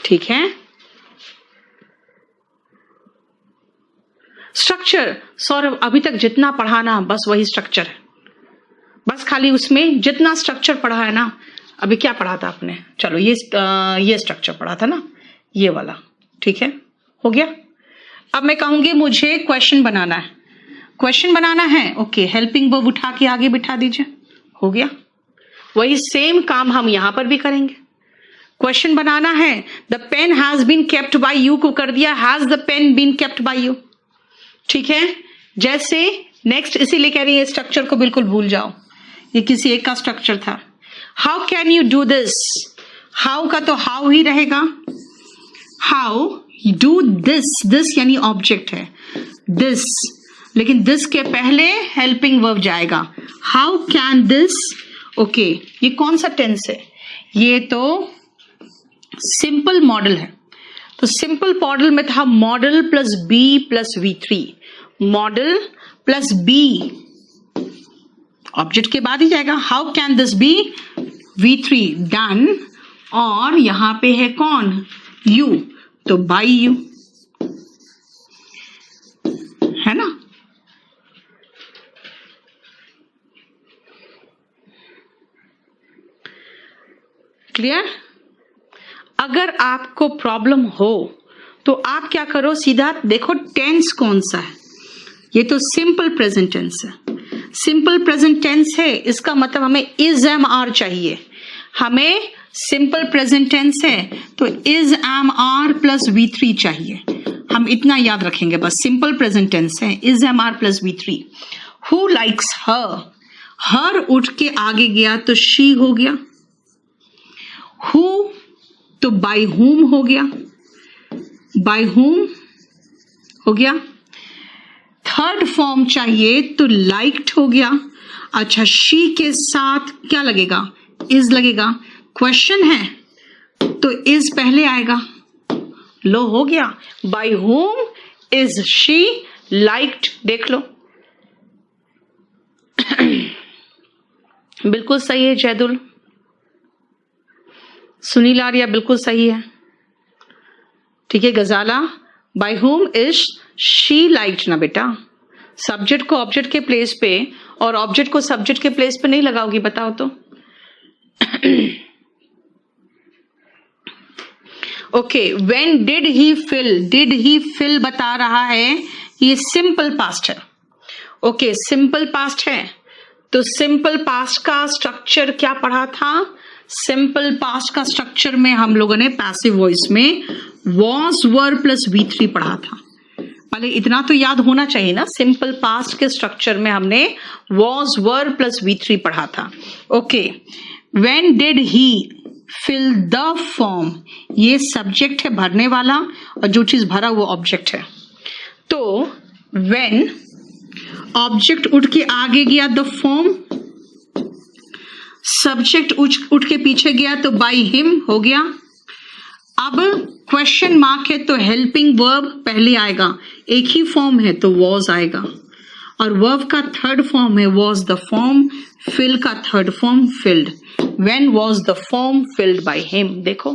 ठीक है। स्ट्रक्चर सौरभ अभी तक जितना पढ़ाना बस वही स्ट्रक्चर है, बस खाली उसमें जितना स्ट्रक्चर पढ़ा है ना, अभी क्या पढ़ा था आपने, चलो ये स्ट्रक्चर पढ़ा था ना, ये वाला, ठीक है, हो गया। अब मैं कहूंगी मुझे क्वेश्चन बनाना है, क्वेश्चन बनाना है, ओके, हेल्पिंग वर्ब उठा के आगे बिठा दीजिए, हो गया। वही सेम काम हम यहां पर भी करेंगे। क्वेश्चन बनाना है, the pen has been kept by you को कर दिया has the pen been kept by you, ठीक है। जैसे नेक्स्ट इसीलिए कह रही है स्ट्रक्चर को बिल्कुल भूल जाओ, ये किसी एक का स्ट्रक्चर था। How can you do this, how का तो हाउ ही रहेगा, हाउ डू दिस, दिस यानी ऑब्जेक्ट है दिस, लेकिन दिस के पहले हेल्पिंग वर्ब जाएगा। हाउ कैन दिस, ओके ये कौन सा टेंस है, ये तो सिंपल मॉडल है। तो सिंपल मॉडल में था modal plus be plus V3, modal plus be object के बाद ही जाएगा। How can this be V3 done, और यहां पे है कौन यू, तो बाय यू, है ना। क्लियर। अगर आपको प्रॉब्लम हो तो आप क्या करो, सीधा देखो टेंस कौन सा है। ये तो सिंपल प्रेजेंट टेंस है, सिंपल प्रेजेंट टेंस है, इसका मतलब हमें इज एम आर चाहिए। हमें सिंपल प्रेजेंट टेंस है तो is am are plus V3 चाहिए। हम इतना याद रखेंगे बस, सिंपल प्रेजेंट टेंस है, is am are plus V3। Who likes her, her उठ के आगे गया तो शी हो गया, हु तो बाय हुम हो गया, बाय हुम हो गया। थर्ड फॉर्म चाहिए तो लाइक्ड हो गया। अच्छा शी के साथ क्या लगेगा, इज लगेगा। क्वेश्चन है तो इज पहले आएगा, लो हो गया, bye whom is she liked, देख लो। बिल्कुल सही है जैदुल, सुनील आर्या बिल्कुल सही है, ठीक है। Ghazala by whom is she liked ना बेटा, सब्जेक्ट को ऑब्जेक्ट के प्लेस पे और ऑब्जेक्ट को सब्जेक्ट के प्लेस पे नहीं लगाओगी, बताओ तो। Okay, when did he fill, did he fill बता रहा है, ये सिंपल पास्ट है। ओके सिंपल पास्ट है तो सिंपल पास्ट का स्ट्रक्चर क्या पढ़ा था, सिंपल पास्ट का स्ट्रक्चर में हम लोगों ने पैसिव वॉइस में वॉज वर प्लस V3 पढ़ा था। पहले इतना तो याद होना चाहिए ना, सिंपल पास्ट के स्ट्रक्चर में हमने वॉज वर प्लस V3 पढ़ा था। Okay, when did he fill the form, ये सब्जेक्ट है भरने वाला और जो चीज भरा वो ऑब्जेक्ट है। तो व्हेन ऑब्जेक्ट उठ के आगे गया द फॉर्म, सब्जेक्ट उठ के पीछे गया तो बाय हिम हो गया। अब क्वेश्चन मार्क है तो हेल्पिंग वर्ब पहले आएगा, एक ही फॉर्म है तो वॉज आएगा, और वर्ब का थर्ड फॉर्म है वॉज द फॉर्म, फिल का third form field. When was the form filled by him, देखो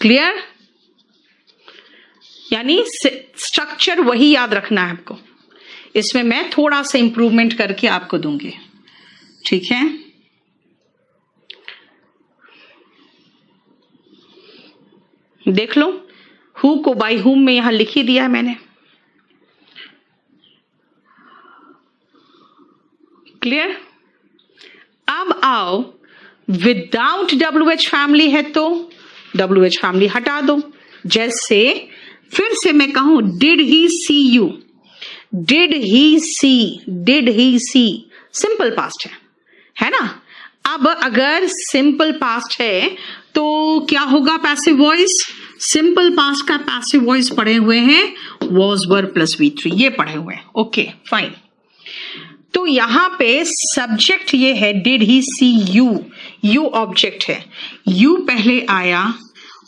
क्लियर। यानी स्ट्रक्चर वही याद रखना है आपको, इसमें मैं थोड़ा सा इंप्रूवमेंट करके आपको दूंगी, ठीक है। देख लो, हु को बाय हुम में यहां लिख ही दिया है मैंने, क्लियर। अब आओ, विदाउट WH फैमिली है तो WH फैमिली हटा दो। जैसे फिर से मैं कहूं did he see you, did he see, did he see simple past है ना। अब अगर सिंपल पास्ट है तो क्या होगा, पैसिव वॉइस। सिंपल पास्ट का पैसिव वॉइस पढ़े हुए हैं वॉज वर प्लस V3, ये पढ़े हुए हैं। Okay fine. तो यहां पे सब्जेक्ट ये है did he see you, you object है, यू पहले आया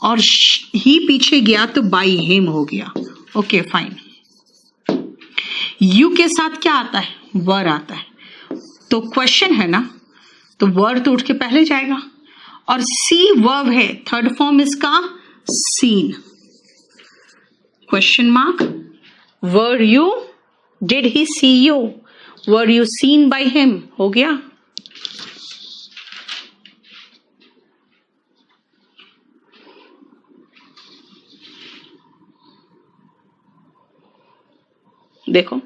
और ही पीछे गया तो बाय हिम हो गया। Okay fine. यू के साथ क्या आता है, वर आता है, तो क्वेश्चन है ना तो वर तो उठ के पहले जाएगा, और सी वर्ब है, थर्ड फॉर्म इसका seen, question mark. Were you, did he see you, were you seen by him, हो गया। देखो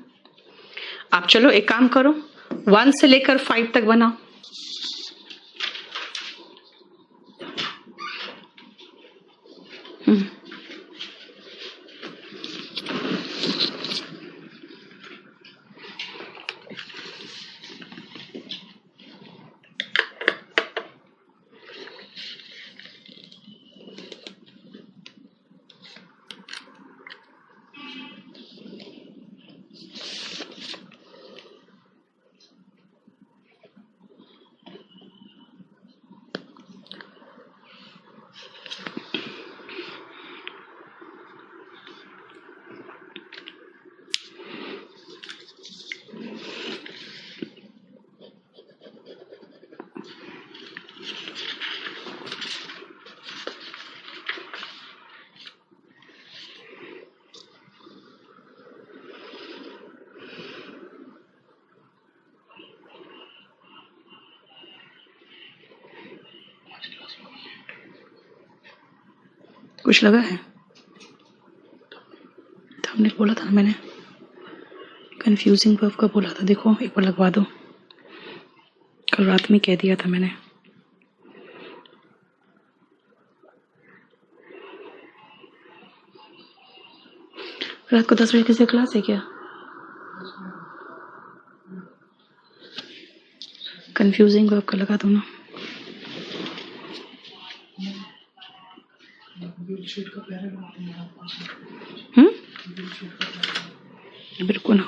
आप, चलो एक काम करो, 1 से लेकर 5 तक बनाओ। कुछ लगा है? हमने बोला था ना, मैंने कंफ्यूजिंग वर्ब का बोला था, देखो एक बार लगवा दो, कल रात में कह दिया था मैंने। रात को 10 बजे किसी क्लास है क्या? कंफ्यूजिंग वर्ब का लगा दो ना। बिल्कुल ना।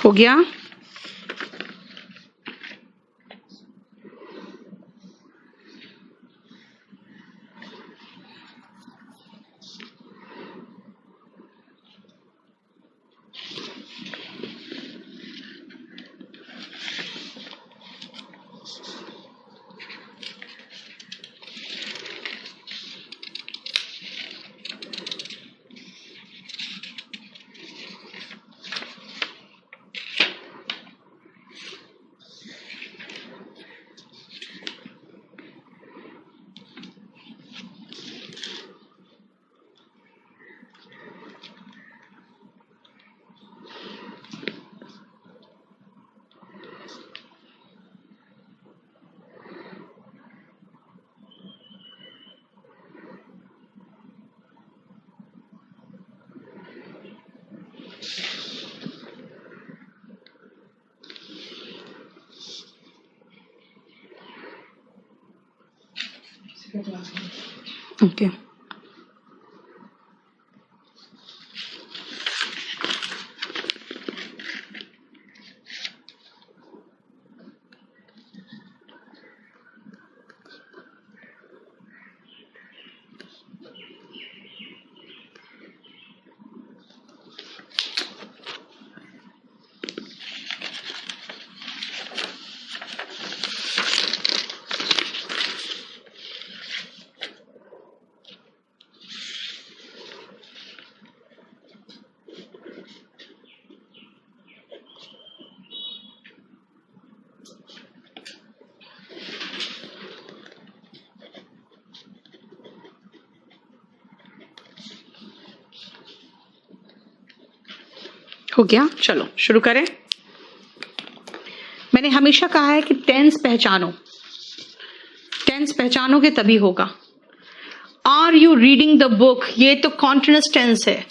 हो गया? ओके। हो गया? चलो शुरू करें। मैंने हमेशा कहा है कि टेंस पहचानो, टेंस पहचानोगे तभी होगा। Are you reading the book? ये तो कॉन्टिन्यूअस टेंस है।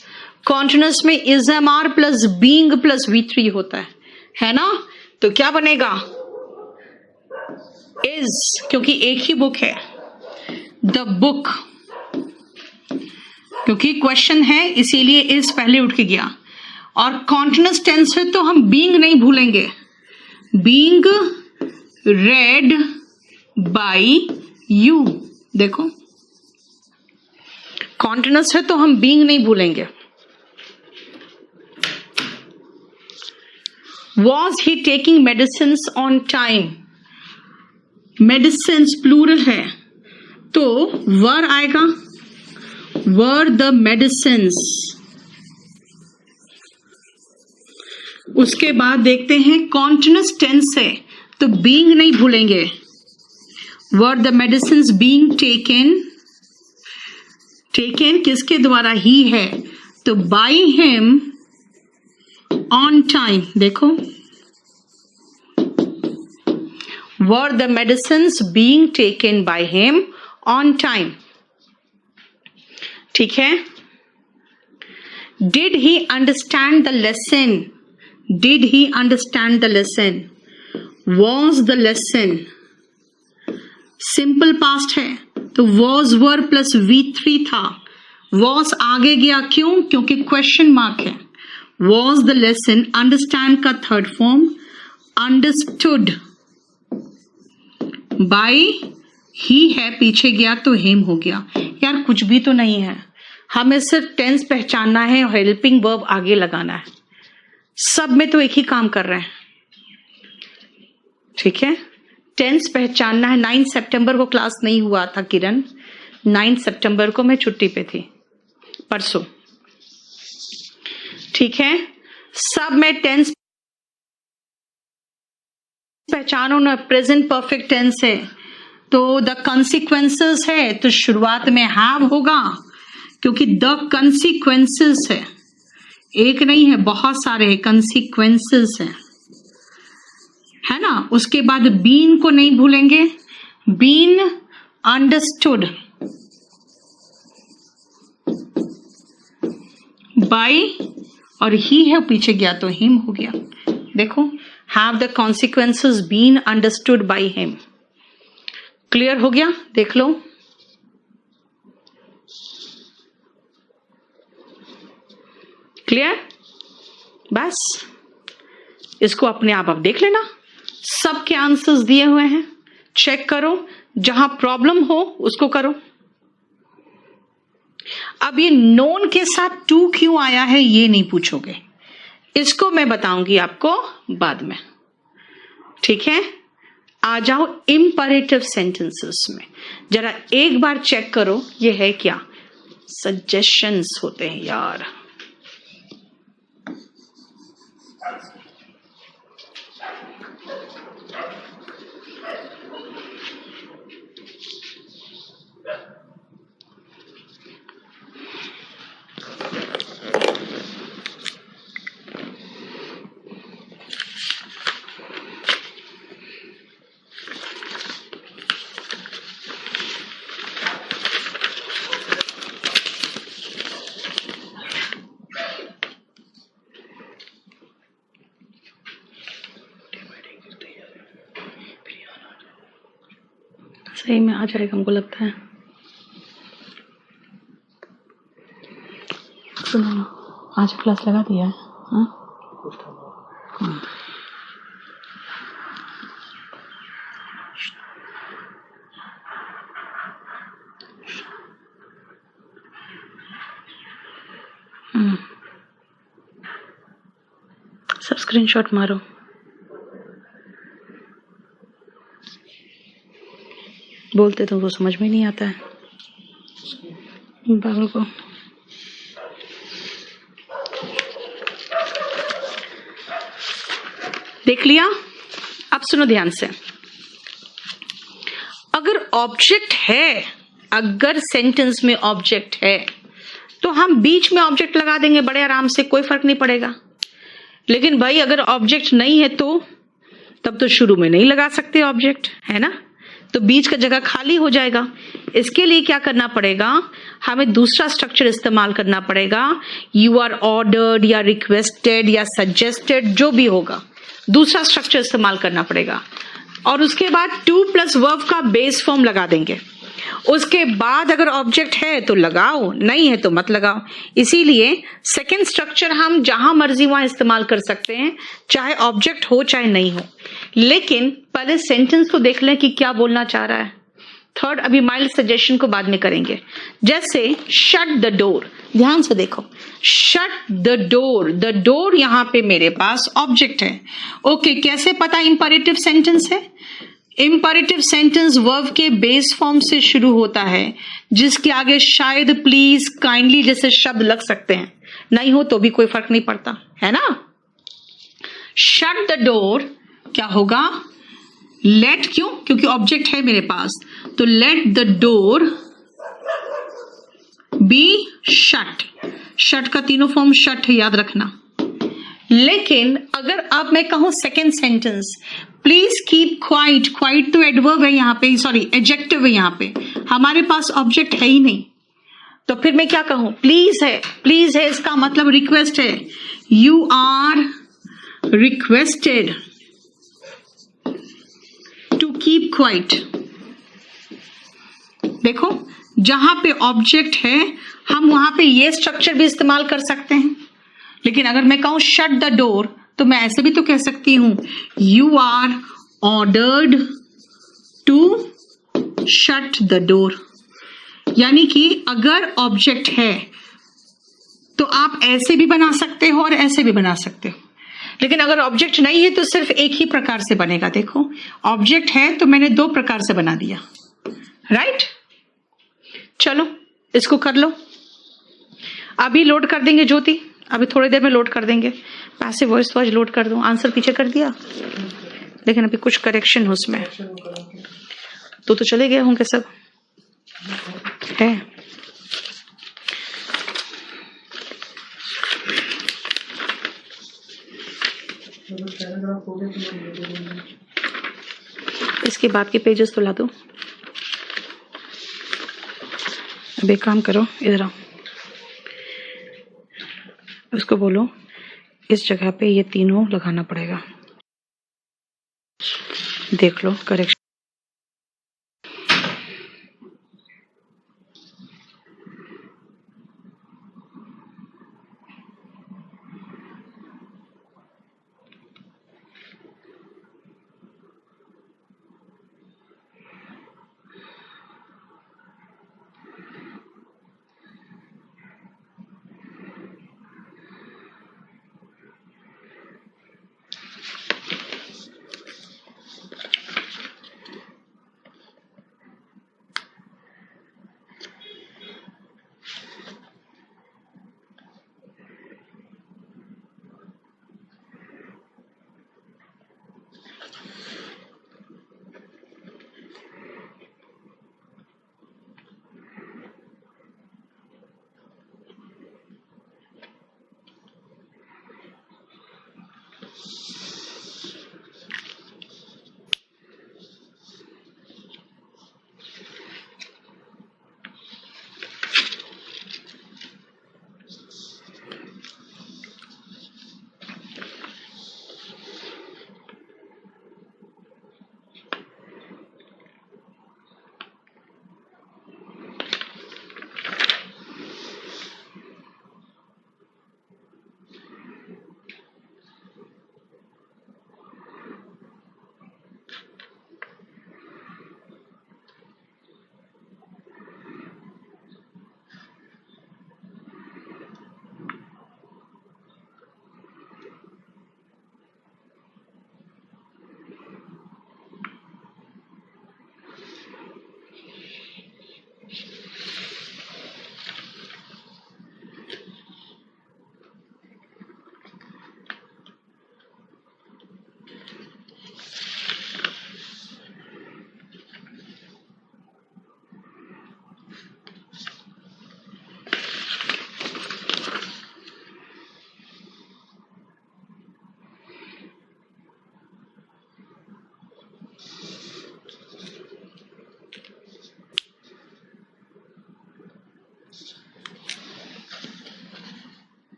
कॉन्टिन्यूअस में is am are plus being plus V3 होता है ना? तो क्या बनेगा? इज, क्योंकि एक ही बुक है। द बुक, क्योंकि क्वेश्चन है इसीलिए इज पहले उठ के गया। और कॉन्टिन्यूअस टेंस है तो हम बीइंग नहीं भूलेंगे। बीइंग रेड बाय यू, देखो कॉन्टिन्यूअस है तो हम बीइंग नहीं भूलेंगे। Was he taking medicines on time? Medicines plural है तो वर आएगा, वर द मेडिसिन्स। उसके बाद देखते हैं कॉन्टिन्यूअस टेंस है तो बीइंग नहीं भूलेंगे। वर the medicines being taken, taken किसके द्वारा? ही है तो बाय हिम ऑन टाइम। देखो were the medicines being taken by him on time, ठीक है। Did he understand the lesson? Did he understand the lesson? Was the lesson? Simple past है तो was were plus V3 था। was आगे गया क्यों? क्योंकि question mark है। Was the lesson, understand का third form, understood by he है, पीछे गया तो him हो गया। यार कुछ भी तो नहीं है, हमें सिर्फ टेंस पहचानना है और हेल्पिंग वर्ब आगे लगाना है। सब में तो एक ही काम कर रहे हैं, ठीक है। टेंस पहचानना है। 9 सितंबर को क्लास नहीं हुआ था किरण, 9 सितंबर को मैं छुट्टी पे थी, परसों, ठीक है। सब में टेंस पहचानो ना। प्रेजेंट परफेक्ट टेंस है तो द कंसिक्वेंसेस है, तो शुरुआत में हैव होगा, क्योंकि द कंसिक्वेंसेस है, एक नहीं है, बहुत सारे कंसिक्वेंसेस है ना। उसके बाद बीन को नहीं भूलेंगे, बीन अंडरस्टूड बाय, और ही है पीछे गया तो हिम हो गया। देखो, have the consequences been understood by him. Clear हो गया? देख लो। क्लियर? बस इसको अपने आप देख लेना। सबके आंसर्स दिए हुए हैं, चेक करो, जहां प्रॉब्लम हो उसको करो। अब ये नोन के साथ टू क्यों आया है ये नहीं पूछोगे, इसको मैं बताऊंगी आपको बाद में, ठीक है। आ जाओ इंपरेटिव सेंटेंसेस में, जरा एक बार चेक करो ये है क्या। सजेशंस होते हैं यार, सही में आ जाएगा हमको लगता है। सुनो, आज क्लास लगा दिया है। हाँ? सब स्क्रीनशॉट मारो। बोलते तो वो समझ में नहीं आता है पागल को। देख लिया? अब सुनो ध्यान से। अगर ऑब्जेक्ट है, अगर सेंटेंस में ऑब्जेक्ट है तो हम बीच में ऑब्जेक्ट लगा देंगे बड़े आराम से, कोई फर्क नहीं पड़ेगा। लेकिन भाई अगर ऑब्जेक्ट नहीं है तो तब तो शुरू में नहीं लगा सकते ऑब्जेक्ट, है ना, तो बीच का जगह खाली हो जाएगा। इसके लिए क्या करना पड़ेगा, हमें दूसरा स्ट्रक्चर इस्तेमाल करना पड़ेगा। यू आर ऑर्डर्ड या रिक्वेस्टेड या सजेस्टेड, जो भी होगा, दूसरा स्ट्रक्चर इस्तेमाल करना पड़ेगा। और उसके बाद टू प्लस वर्ब का बेस फॉर्म लगा देंगे। उसके बाद अगर ऑब्जेक्ट है तो लगाओ, नहीं है तो मत लगाओ। इसीलिए सेकेंड स्ट्रक्चर हम जहां मर्जी वहां इस्तेमाल कर सकते हैं, चाहे ऑब्जेक्ट हो चाहे नहीं हो। लेकिन पहले सेंटेंस को देख लें कि क्या बोलना चाह रहा है। थर्ड, अभी माइल्ड सजेशन को बाद में करेंगे। जैसे शट द डोर, ध्यान से देखो, shut the door, the door यहां पे मेरे पास ऑब्जेक्ट है। ओके, कैसे पता इंपरेटिव सेंटेंस है? इंपरेटिव सेंटेंस वर्ब के बेस फॉर्म से शुरू होता है, जिसके आगे शायद, प्लीज, काइंडली जैसे शब्द लग सकते हैं, नहीं हो तो भी कोई फर्क नहीं पड़ता, है ना। शट द डोर क्या होगा, लेट, क्यों, क्योंकि ऑब्जेक्ट है मेरे पास, तो let the door be shut. Shut का तीनों फॉर्म शट है, याद रखना। लेकिन अगर अब मैं कहूं second sentence, please keep quiet, quite तो एडवर्ब है यहाँ पे, सॉरी एडजेक्टिव है यहाँ पे, हमारे पास ऑब्जेक्ट है ही नहीं, तो फिर मैं क्या कहूं, प्लीज है। प्लीज है इसका मतलब रिक्वेस्ट है, you are requested to keep quiet. देखो, जहां पे ऑब्जेक्ट है हम वहां पे ये स्ट्रक्चर भी इस्तेमाल कर सकते हैं। लेकिन अगर मैं कहूं शट द डोर, तो मैं ऐसे भी तो कह सकती हूं, you are ordered to shut the door. यानी कि अगर ऑब्जेक्ट है तो आप ऐसे भी बना सकते हो और ऐसे भी बना सकते हो। लेकिन अगर ऑब्जेक्ट नहीं है तो सिर्फ एक ही प्रकार से बनेगा। देखो ऑब्जेक्ट है तो मैंने दो प्रकार से बना दिया, राइट? चलो इसको कर लो, अभी लोड कर देंगे ज्योति, अभी थोड़ी देर में लोड कर देंगे। पैसिव वॉइस तो आज लोड कर दो, आंसर पीछे कर दिया, लेकिन अभी कुछ करेक्शन है उसमें, तो चले गए होंगे सब है। इसके बाद के पेजेस तो ला दो। अब एक काम करो, इधर आओ, उसको बोलो इस जगह पे ये तीनों लगाना पड़ेगा, देख लो करेक्शन।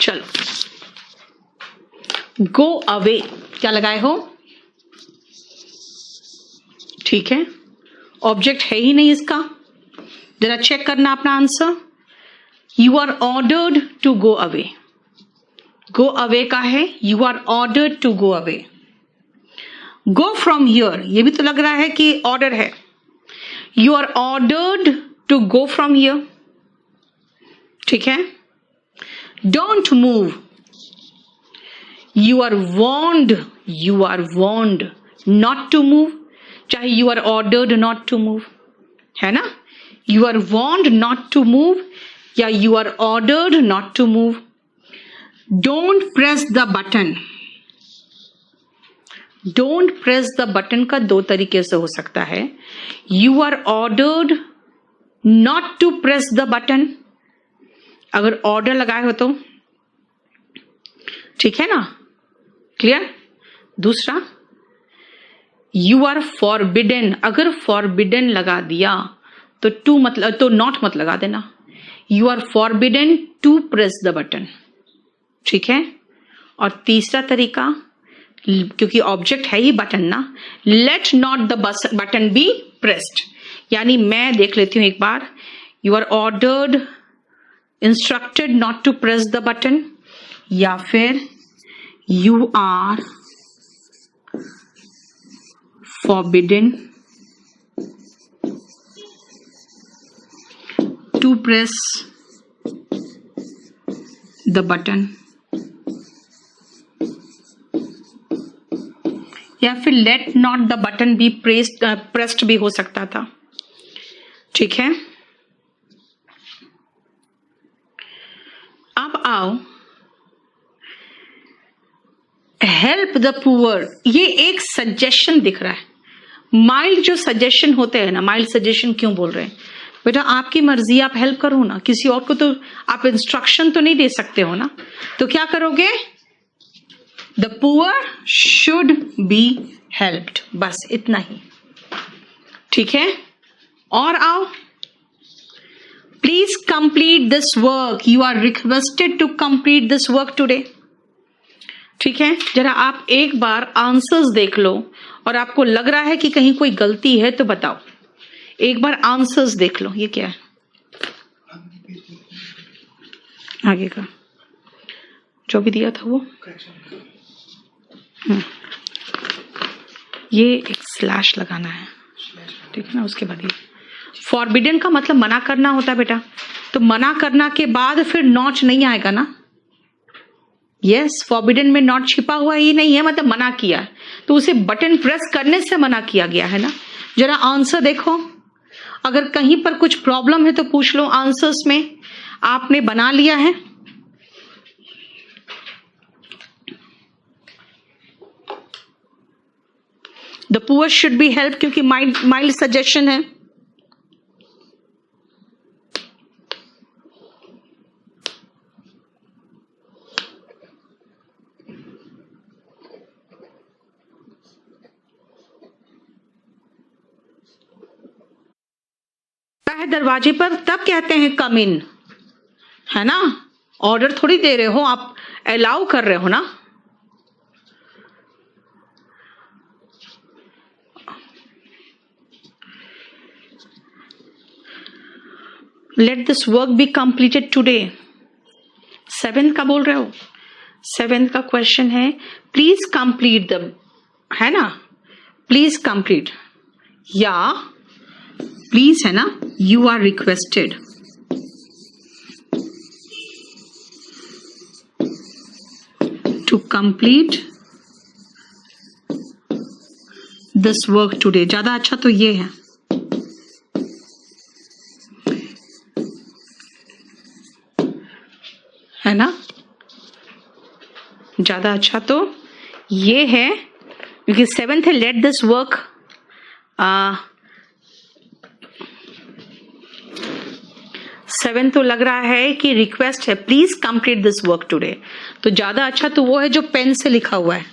चलो गो अवे क्या लगाए हो, ठीक है, ऑब्जेक्ट है ही नहीं इसका, जरा चेक करना अपना answer. You are ordered to go away, go away का है, you are ordered to go away. Go from here, ये भी तो लग रहा है कि ऑर्डर है, you are ordered to go from here, ठीक है। Don't move, you are warned not to move, चाहे you are ordered not to move, है ना, you are warned not to move या you are ordered not to move. Don't press the button, don't press the button का दो तरीके से हो सकता है, you are ordered not to press the button, अगर ऑर्डर लगाए हो तो, ठीक है ना, क्लियर। दूसरा यू आर फॉरबिडन, अगर फॉरबिडन लगा दिया तो टू मतलब तो नॉट मत लगा देना, you are forbidden to press the button, ठीक है। और तीसरा तरीका, क्योंकि ऑब्जेक्ट है ही बटन ना, let not the button be pressed, यानी मैं देख लेती हूं एक बार, you are ordered, instructed not to press the button, या फिर you are forbidden to press the button, या फिर let not the button be pressed भी हो सकता था। ठीक है, अब आओ हेल्प द पुअर। ये एक सजेशन दिख रहा है। माइल्ड जो सजेशन होते हैं ना, माइल्ड सजेशन क्यों बोल रहे हैं बेटा, आपकी मर्जी, आप हेल्प करो ना, किसी और को तो आप इंस्ट्रक्शन तो नहीं दे सकते हो ना, तो क्या करोगे, the poor should be helped, बस इतना ही। ठीक है, और आओ, please complete this work, you are requested to complete this work today. ठीक है, जरा आप एक बार आंसर्स देख लो, और आपको लग रहा है कि कहीं कोई गलती है तो बताओ, एक बार आंसर्स देख लो। ये क्या है, आगे का जो भी दिया था वो, ये एक स्लैश लगाना है, ठीक है ना, उसके बाद ये फॉरबिडन का मतलब मना करना होता है बेटा, तो मना करना के बाद फिर नॉट नहीं आएगा ना। यस, फॉरबिडन में नॉट छिपा हुआ ही नहीं है, मतलब मना किया है, तो उसे बटन प्रेस करने से मना किया गया है ना। जरा आंसर देखो, अगर कहीं पर कुछ प्रॉब्लम है तो पूछ लो आंसर्स में, आपने बना लिया है। The poor should B help क्योंकि माइल्ड सजेशन है। है दरवाजे पर तब कहते हैं कम इन, है ना, ऑर्डर थोड़ी दे रहे हो आप, अलाउ कर रहे हो ना। Let this work be completed today, 7th का बोल रहे हो, 7th का क्वेश्चन है प्लीज कंप्लीट द, है ना, प्लीज कंप्लीट, या प्लीज है ना, you are requested to complete this work today. ज्यादा अच्छा तो ये है ना, ज्यादा अच्छा तो ये है, क्योंकि 7th है लेट दिस वर्क, 7 तो लग रहा है कि रिक्वेस्ट है please complete this work today, तो ज्यादा अच्छा तो वो है जो पेन से लिखा हुआ है।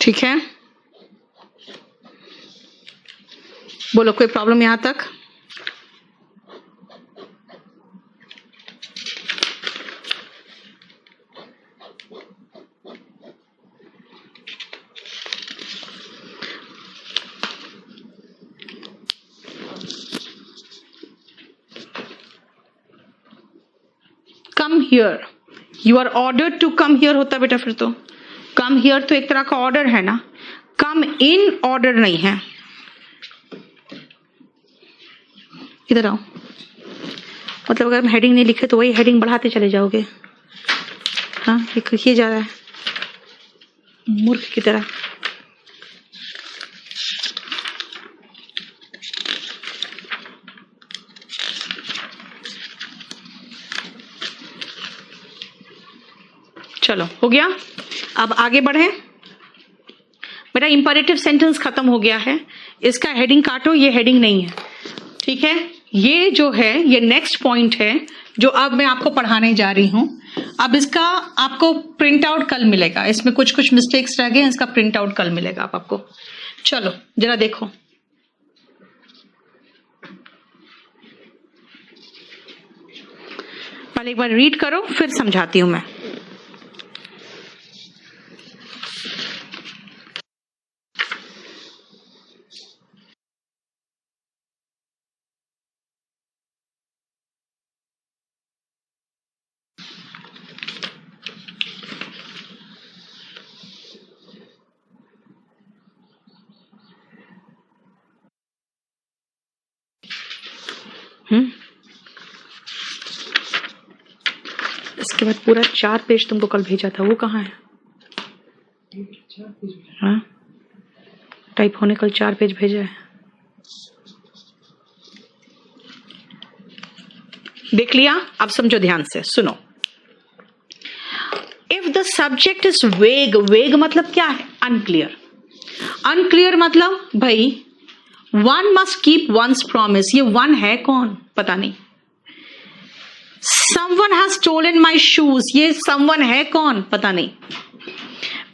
ठीक है, बोलो कोई प्रॉब्लम यहां तक? Come here, you are ordered to come here होता बेटा, फिर तो कम हियर तो एक तरह का ऑर्डर है ना, कम इन ऑर्डर नहीं है। इधर आओ, मतलब अगर हम हेडिंग नहीं लिखे तो वही हेडिंग बढ़ाते चले जाओगे। हाँ, ये जा रहा है मूर्ख की तरह। चलो हो गया, अब आगे बढ़े बेटा। इंपरेटिव सेंटेंस खत्म हो गया है, इसका हेडिंग काटो, ये हेडिंग नहीं है, ठीक है। ये जो है ये नेक्स्ट पॉइंट है जो अब मैं आपको पढ़ाने जा रही हूं। अब इसका आपको प्रिंट आउट कल मिलेगा, इसमें कुछ कुछ मिस्टेक्स रह गए, इसका प्रिंट आउट कल मिलेगा आपको। चलो जरा देखो, पहले एक बार रीड करो फिर समझाती हूं मैं। इसके बाद पूरा 4 पेज तुमको कल भेजा था, वो कहाँ है? हाँ, टाइप होने कल 4 पेज भेजा है, देख लिया? अब समझो ध्यान से, सुनो। इफ द सब्जेक्ट इज वेग, वेग मतलब क्या है? अनक्लियर। अनक्लियर मतलब भाई one must keep one's promise, ये वन है कौन पता नहीं। Someone has stolen my shoes, ये someone है कौन पता नहीं।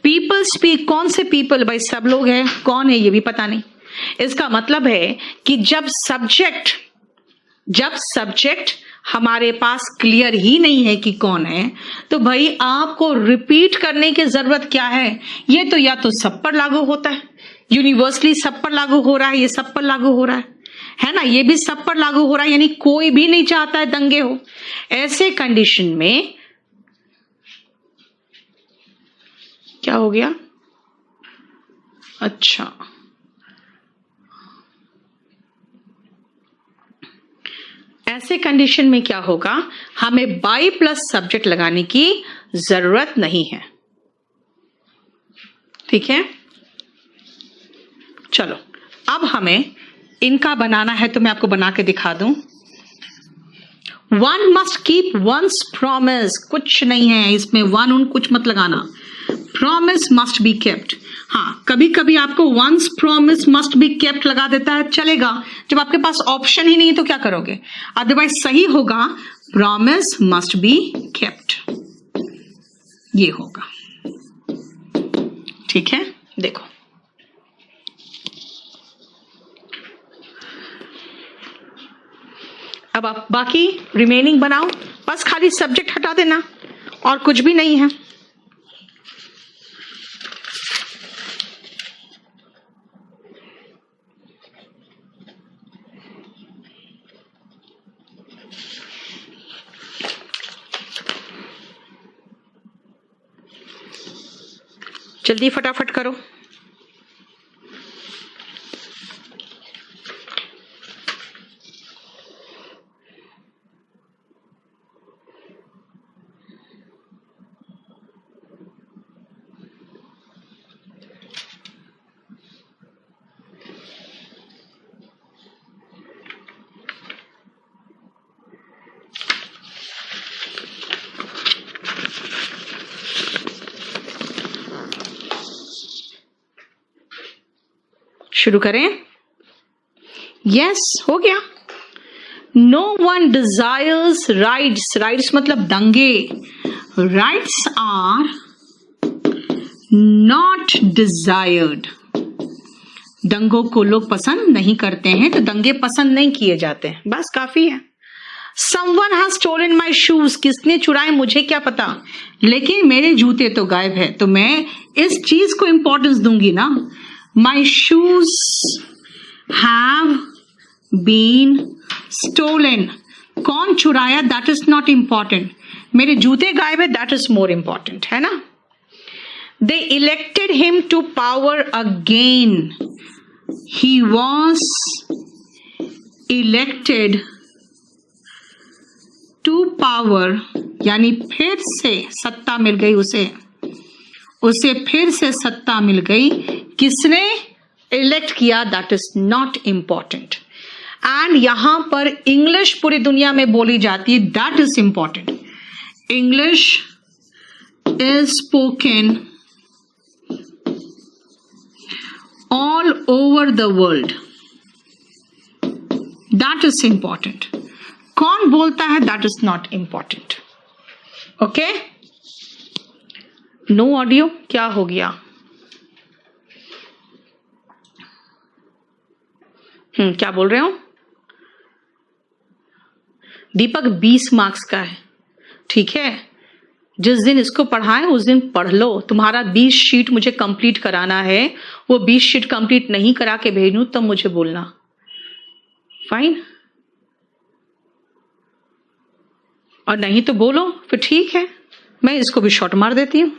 People speak, कौन से people? भाई सब लोग हैं, कौन है ये भी पता नहीं। इसका मतलब है कि जब सब्जेक्ट हमारे पास क्लियर ही नहीं है कि कौन है, तो भाई आपको रिपीट करने की जरूरत क्या है? ये तो या तो सब पर लागू होता है, यूनिवर्सली सब पर लागू हो रहा है, ये सब पर लागू हो रहा है ना, ये भी सब पर लागू हो रहा है, यानी कोई भी नहीं चाहता है दंगे हो। ऐसे कंडीशन में क्या हो गया? अच्छा, ऐसे कंडीशन में क्या होगा? हमें बाई प्लस सब्जेक्ट लगाने की जरूरत नहीं है, ठीक है? चलो अब हमें इनका बनाना है, तो मैं आपको बना के दिखा दूं। One must keep one's promise, कुछ नहीं है इसमें, वन उन कुछ मत लगाना। Promise must be kept. हाँ, कभी कभी आपको one's promise must be kept लगा देता है, चलेगा। जब आपके पास ऑप्शन ही नहीं तो क्या करोगे? अदरवाइज सही होगा प्रॉमिस मस्ट बी केप्ट, ये होगा, ठीक है? देखो अब आप बाकी रिमेनिंग बनाओ, बस खाली सब्जेक्ट हटा देना और कुछ भी नहीं है। जल्दी फटाफट करो। शुरू करें? यस, हो गया। No one desires riots, riots मतलब दंगे। राइट्स आर नॉट डिजायर्ड, दंगों को लोग पसंद नहीं करते हैं, तो दंगे पसंद नहीं किए जाते हैं, बस काफी है। Someone has stolen my shoes, किसने चुराए मुझे क्या पता, लेकिन मेरे जूते तो गायब है, तो मैं इस चीज को इंपॉर्टेंस दूंगी ना। My shoes have been stolen, कौन चुराया that is not important, मेरे जूते गायब है that is more important, है ना। They elected him to power again, he was elected to power, यानी फिर से सत्ता मिल गई उसे फिर से सत्ता मिल गई। किसने इलेक्ट किया that is not important. And यहां पर इंग्लिश पूरी दुनिया में बोली जाती है, that is important. English is spoken all over the world, that is important. कौन बोलता है that is not important. Okay, no audio, क्या हो गया? क्या बोल रहे हो? दीपक 20 मार्क्स का है, ठीक है। जिस दिन इसको पढ़ाएं उस दिन पढ़ लो। तुम्हारा 20 शीट मुझे कंप्लीट कराना है, वो 20 शीट कंप्लीट नहीं करा के भेजूं तब मुझे बोलना, फाइन। और नहीं तो बोलो, फिर ठीक है, मैं इसको भी शॉर्ट मार देती हूं।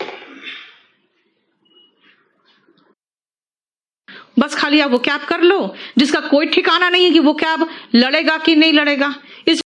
बस खाली आप वो कैब कर लो, जिसका कोई ठिकाना नहीं है कि वो कैब लड़ेगा कि नहीं लड़ेगा।